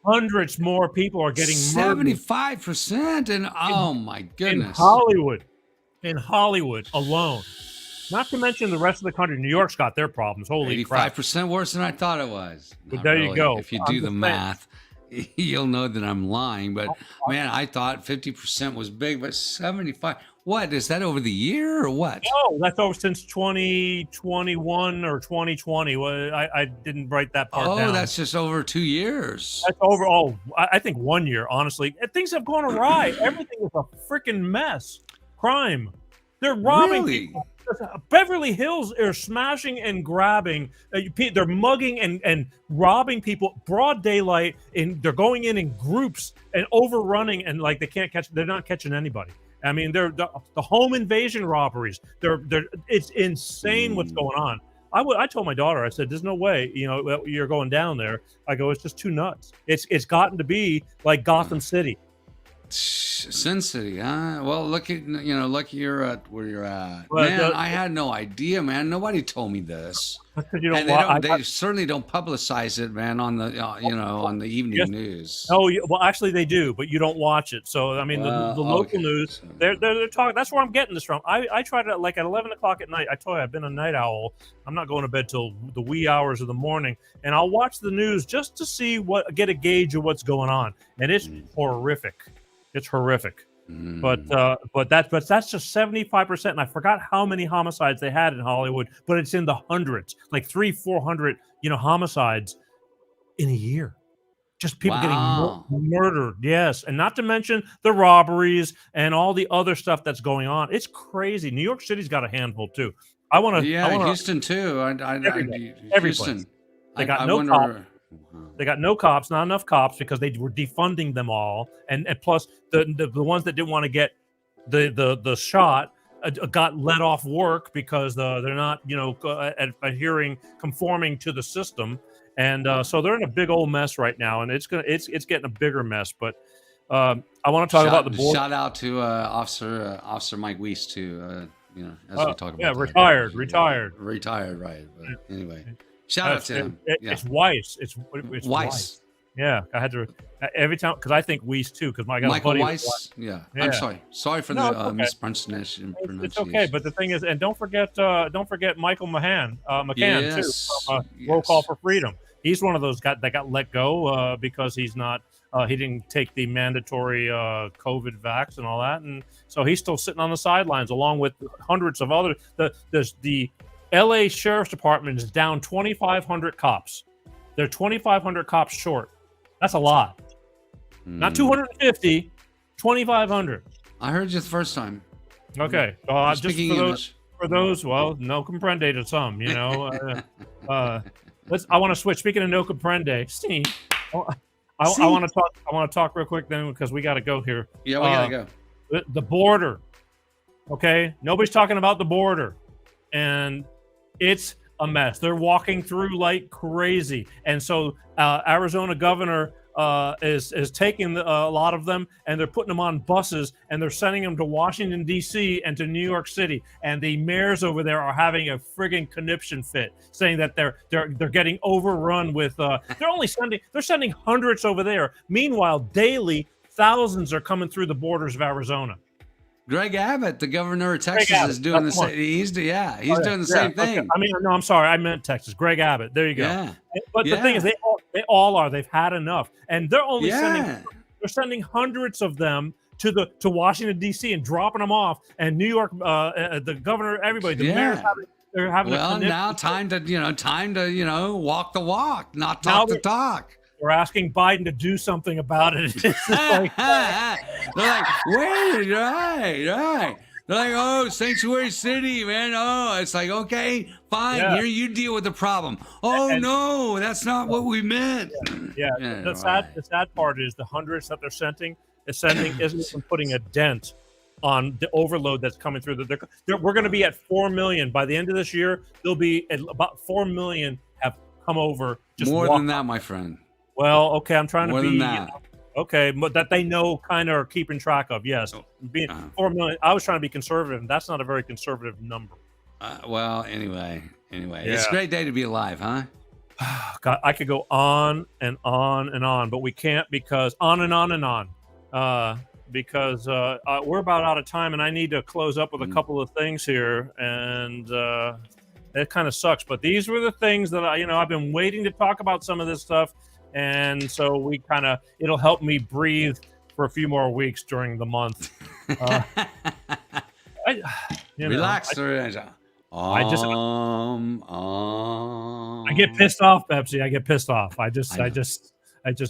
hundreds more people are getting murdered. 75%? And oh my goodness. In Hollywood alone. Not to mention the rest of the country. New York's got their problems. Holy crap. 85% worse than I thought it was. But there you go. If you do the math, you'll know that I'm lying. But man, I thought 50% was big, but 75. What is that, over the year or what? No, that's over since 2021 or 2020. Well, I didn't write that part down. Oh, that's just over 2 years. That's over. Oh, I think 1 year. Honestly, things have gone awry. Everything is a freaking mess. Crime. They're robbing people. Beverly Hills are smashing and grabbing. They're mugging and robbing people broad daylight. And they're going in groups and overrunning, and like they're not catching anybody. I mean, they're the home invasion robberies. It's insane what's going on. I told my daughter, I said, "There's no way, you're going down there." I go, "It's just too nuts. It's gotten to be like Gotham City." Sin City, huh? Well, look you're at where you're at. Well, man, I had no idea, man. Nobody told me this. They certainly don't publicize it, man, on the on the evening news. Oh, well, actually they do, but you don't watch it. So I mean, the local news, they're talking. That's where I'm getting this from. I try to, like, at 11 o'clock at night. I told you I've been a night owl. I'm not going to bed till the wee hours of the morning, and I'll watch the news just to see get a gauge of what's going on, and it's horrific. It's horrific. But that's just 75%. And I forgot how many homicides they had in Hollywood, but it's in the hundreds, like 300-400, homicides in a year. Just people getting murdered. Yes. And not to mention the robberies and all the other stuff that's going on. It's crazy. New York City's got a handful too. Houston too. Every place. They got no cops. They got no cops, not enough cops, because they were defunding them all, and plus the ones that didn't want to get the shot got let off work because they're not conforming to the system, and so they're in a big old mess right now, and it's getting a bigger mess. But I want to talk about the board. Shout out to Officer Mike Weiss too. As we talk about retired, right? But anyway. Shout out to him. It's Weiss. It's Weiss. Yeah, I had to every time, because I think Weiss too. Because I got Michael a buddy Weiss. Yeah, I'm sorry for the mispronunciation. It's okay, but the thing is, and don't forget Michael McCann too, from Roll Call for Freedom. He's one of those guys that got let go because he's not. He didn't take the mandatory COVID vax and all that, and so he's still sitting on the sidelines along with hundreds of other. There's the LA Sheriff's Department is down 2,500 cops. They're 2,500 cops short. That's a lot. Not 250, 2,500. I heard you the first time. Okay. Just for those, well, no comprende to some, I want to switch. Speaking of no comprende, Steve, I want to talk real quick then, because we got to go here. Yeah, we got to go. The border. Okay? Nobody's talking about the border. And it's a mess. They're walking through like crazy. And so Arizona governor is taking a lot of them, and they're putting them on buses, and they're sending them to Washington, D.C. and to New York City. And the mayors over there are having a friggin' conniption fit, saying that they're getting overrun with they're sending hundreds over there. Meanwhile, daily, thousands are coming through the borders of Arizona. Greg Abbott, the governor of Texas, is doing the same. He's doing the same thing. Okay. I mean, no, I'm sorry, I meant Texas. Greg Abbott. There you go. Yeah. But the thing is, they all are. They've had enough, and they're only sending hundreds of them to Washington, D.C. and dropping them off. And New York, the governor, everybody, the mayor's having. Well, now time to walk the walk, not talk the talk. We're asking Biden to do something about it. It's just like, They're like, wait, right. They're like, oh, sanctuary city, man. Oh, it's like, okay, fine. Yeah. Here, you deal with the problem. Oh, no, that's not what we meant. yeah. The sad part is the hundreds that they're sending isn't even putting a dent on the overload that's coming through. We're going to be at 4 million by the end of this year. There'll be about 4 million have come over. Just More than that, my friend. Well, okay, I'm trying More to be. than that. Okay, but that they know kind of are keeping track of. Yes, being 4 million. I was trying to be conservative, and that's not a very conservative number. Well, anyway, it's a great day to be alive, huh? God, I could go on and on and on, but we can't because on and on and on. Because we're about out of time, and I need to close up with a couple of things here, and it kind of sucks. But these were the things that I've been waiting to talk about some of this stuff, and so it'll help me breathe for a few more weeks during the month. Relax, I get pissed off, Pepsi. I get pissed off. I just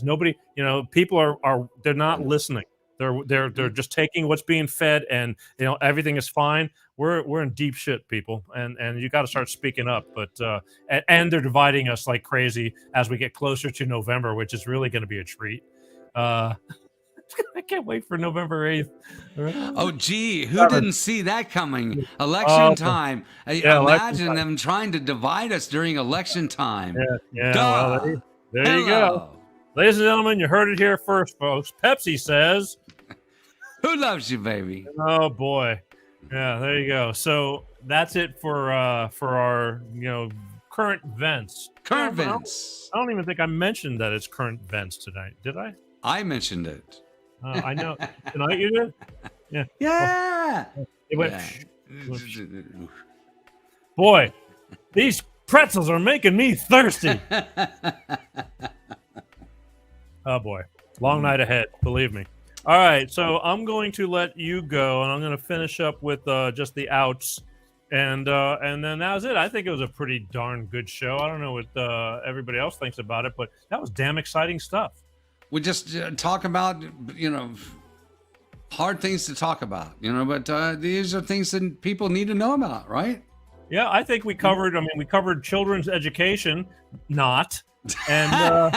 nobody. People are they're not listening. They're just taking what's being fed, and everything is fine. We're in deep shit, people, and you got to start speaking up. But and they're dividing us like crazy as we get closer to November, which is really going to be a treat. I can't wait for November 8th. Oh, gee, who didn't see that coming? Election time. Imagine them trying to divide us during election time. Yeah. Well, there you go. Ladies and gentlemen, you heard it here first, folks. Pepsi says, "Who loves you, baby?" Oh boy, yeah. There you go. So that's it for our current events. Current events. I don't even think I mentioned that it's current events tonight. Did I? I mentioned it. I know. Tonight you did. Yeah. Yeah. It went. Boy, these pretzels are making me thirsty. Oh boy, long night ahead, believe me. All right, so I'm going to let you go, and I'm going to finish up with just the outs, and then that was it. I think it was a pretty darn good show. I don't know what everybody else thinks about it, but that was damn exciting stuff. We just talk about hard things to talk about, but these are things that people need to know about, right? Yeah, I think we covered. I mean, we covered children's education, and.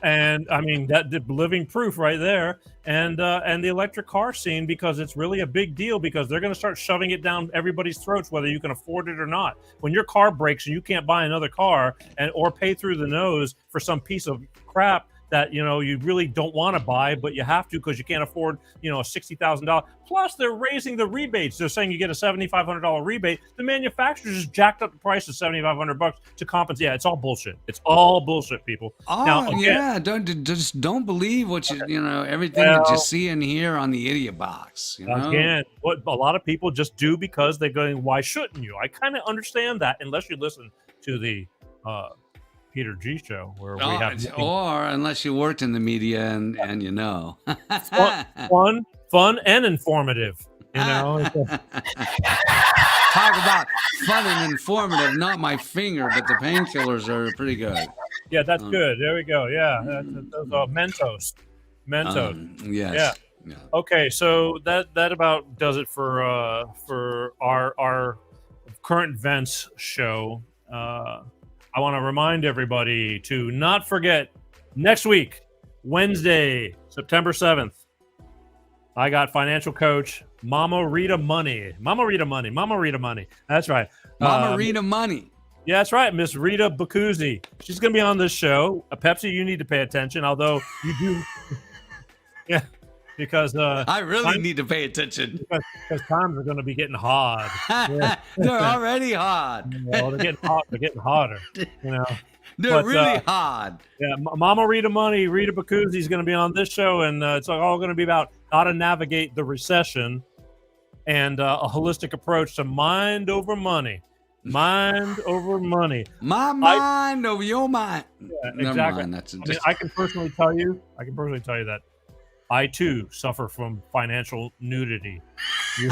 And I mean that the living proof right there, and the electric car scene, because it's really a big deal, because they're going to start shoving it down everybody's throats, whether you can afford it or not. When your car breaks and you can't buy another car or pay through the nose for some piece of crap that you really don't want to buy, but you have to because you can't afford a $60,000. Plus, they're raising the rebates. They're saying you get a $7,500 rebate. The manufacturers just jacked up the price to $7,500 to compensate. Yeah, it's all bullshit. It's all bullshit, people. Oh, now, yeah. Don't believe what everything that you see and hear on the idiot box. Again, what a lot of people just do because they're going, why shouldn't you? I kind of understand that, unless you listen to the Peter G show, where we have or unless you worked in the media and fun and informative. Talk about fun and informative. Not my finger, but the painkillers are pretty good. Yeah, that's good. There we go. Yeah, those are Mentos. Yes. Yeah. Okay, so that about does it for our current events show. I want to remind everybody to not forget next week, Wednesday, September 7th. I got financial coach Mama Rita Money. That's right. Mama Rita Money. Yeah, that's right. Miss Rita Bacuzzi. She's going to be on this show. Pepsi, you need to pay attention, although you do. Yeah, because I really need to pay attention. Because times are going to be getting hard. Yeah. They're already hard. Well, they're getting hot. They're getting hotter. They're really hard. Yeah, Mama Rita Money, Rita Bacuzzi is going to be on this show, and it's all going to be about how to navigate the recession and a holistic approach to mind over money. Mind over money. My mind over your mind. Yeah, exactly. Mind, I can personally tell you that I too suffer from financial nudity. You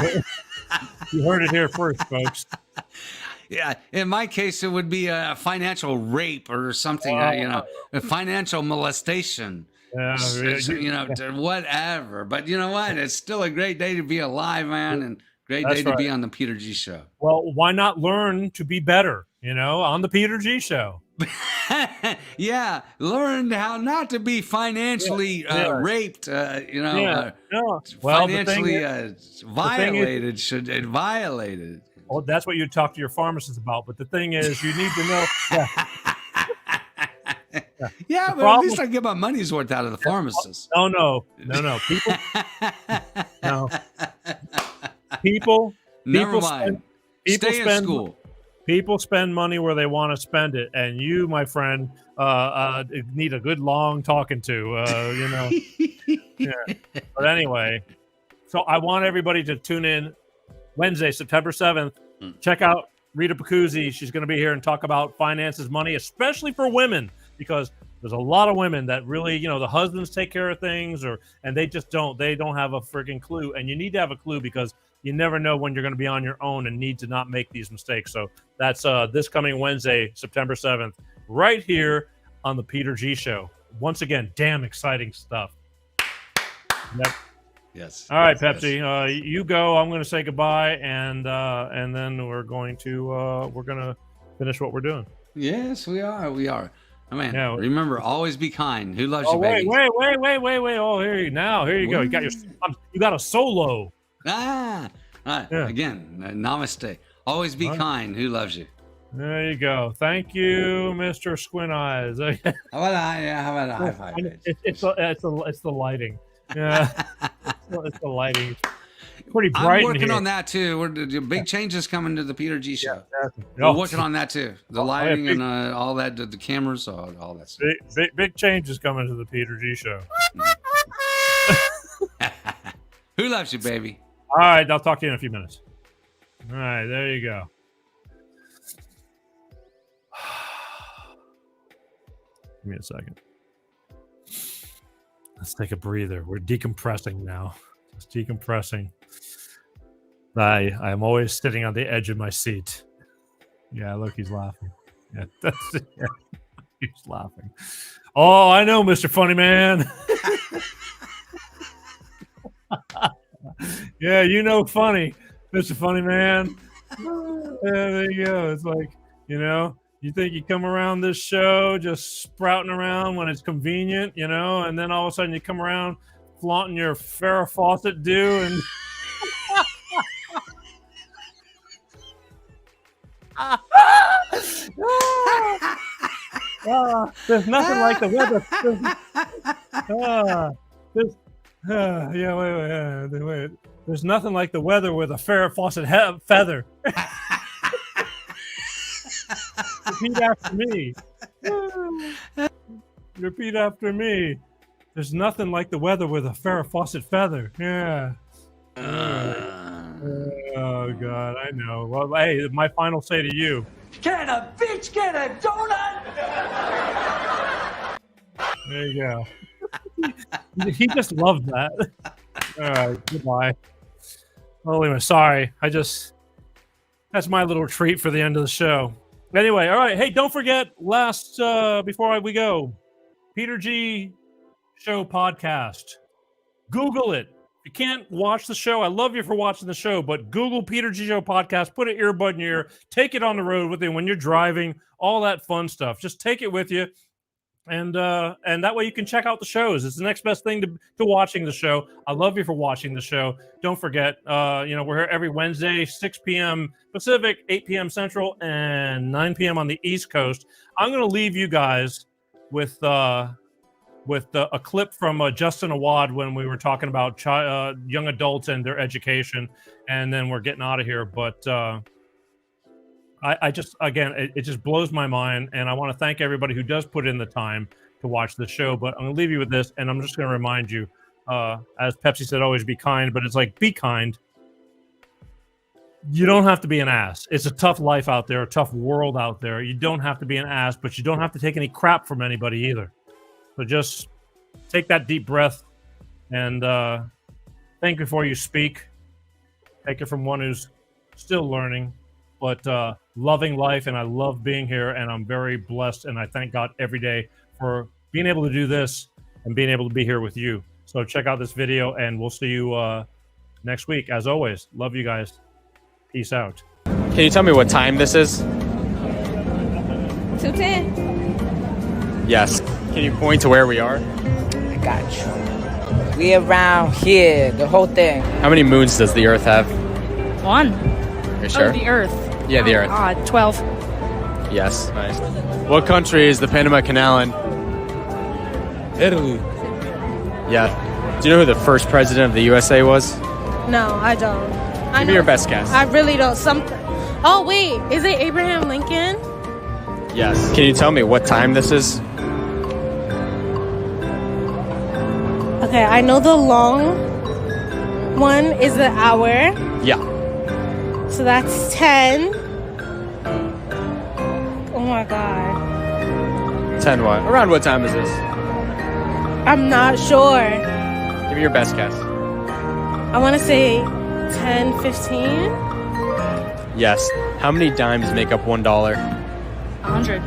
heard it here first, folks. Yeah, in my case, it would be a financial rape or something. A financial molestation. Yeah, Whatever. But you know what? It's still a great day to be alive, man, and great That's day to be right. on the Peter G Show. Well, why not learn to be better? On the Peter G Show. Yeah, learn how not to be finationally raped. Well, financially violated. violated. Well, that's what you talk to your pharmacist about. But the thing is, you need to know. Yeah, but at least I get my money's worth out of the pharmacist. No. People. Never mind. Stay in school. People spend money where they want to spend it, and you, my friend, need a good long talking to. Yeah. But anyway, so I want everybody to tune in Wednesday, September 7th. Check out Rita Pacuzzi. She's going to be here and talk about finances, money, especially for women, because there's a lot of women that really, the husbands take care of things, and they just don't. They don't have a freaking clue, and you need to have a clue because you never know when you're going to be on your own and need to not make these mistakes. So that's this coming Wednesday, September 7th, right here on the Peter G Show. Once again, damn exciting stuff. Yep. Yes. All right, Pepsi. Yes. You go. I'm going to say goodbye, and then we're going to finish what we're doing. Yes, we are. We are. I mean, remember, always be kind. Who loves you, wait, baby? Wait. Oh, here you go. You got a solo. All right. Yeah. Again, namaste. Always be kind. Who loves you? There you go. Thank you, Mr. Squint Eyes. How about a high five? It's the lighting. Yeah, it's the lighting. Pretty bright. I'm working on that too. Big changes coming to the Peter G Show. Yeah, we're working on that too. The lighting and all that, the cameras, all that stuff. Big changes coming to the Peter G Show. Who loves you, baby? All right, I'll talk to you in a few minutes. All right, there you go. Give me a second. Let's take a breather. We're decompressing now. Just decompressing. I'm always sitting on the edge of my seat. Yeah, look, he's laughing. Yeah, he's laughing. Oh, I know, Mr. Funny Man. Yeah, funny, Mr. Funny Man. Yeah, there you go. It's like, you think you come around this show just sprouting around when it's convenient, and then all of a sudden you come around flaunting your Farrah Fawcett do and there's nothing like the weather. Wait. There's nothing like the weather with a Farrah Fawcett feather. Repeat after me. Repeat after me. There's nothing like the weather with a Farrah Fawcett feather. Yeah. Oh, God, I know. Well, hey, my final say to you. Can a bitch get a donut? There you go. He just loved that. All right, goodbye. Well, anyway, sorry. That's my little treat for the end of the show. Anyway, all right. Hey, don't forget, before we go, Peter G Show podcast. Google it. If you can't watch the show, I love you for watching the show, but Google Peter G Show podcast, put an earbud in your ear, take it on the road with you when you're driving, all that fun stuff. Just take it with you. And that way you can check out the shows. It's the next best thing to watching the show. I love you for watching the show. Don't forget, we're here every Wednesday, 6 p.m. Pacific, 8 p.m. Central, and 9 p.m. on the East Coast. I'm going to leave you guys with a clip from Justin Awad when we were talking about young adults and their education, and then we're getting out of here. But it just blows my mind, and I want to thank everybody who does put in the time to watch the show. But I'm going to leave you with this, and I'm just going to remind you, as Pepsi said, always be kind, but it's like, be kind. You don't have to be an ass. It's a tough life out there, a tough world out there. You don't have to be an ass, but you don't have to take any crap from anybody either. So just take that deep breath and think before you speak. Take it from one who's still learning. but loving life, and I love being here, and I'm very blessed, and I thank God every day for being able to do this and being able to be here with you. So check out this video, and we'll see you next week. As always, love you guys. Peace out. Can you tell me what time this is? 2:10. Yes. Can you point to where we are? I got you. We around here, the whole thing. How many moons does the Earth have? 1. Are you sure? Oh, the Earth. Yeah, the Earth. 12. Yes. Nice. What country is the Panama Canal in? Italy. Yeah. Do you know who the first president of the USA was? No, I don't. Give me your best guess. I really don't. Oh, wait. Is it Abraham Lincoln? Yes. Can you tell me what time this is? Okay, I know the long one is the hour. Yeah. So that's 10. Oh my God. 10 what? Around what time is this? I'm not sure. Give me your best guess. I want to say 10, 15. Yes. How many dimes make up $1? 100.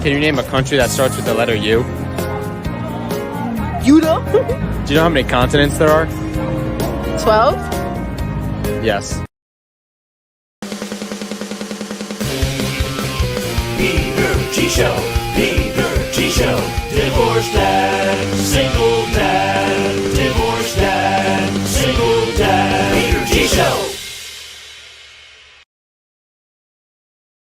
Can you name a country that starts with the letter U? You know? Do you know how many continents there are? 12? Yes. Peter G Show, Peter G Show, Divorce Dad.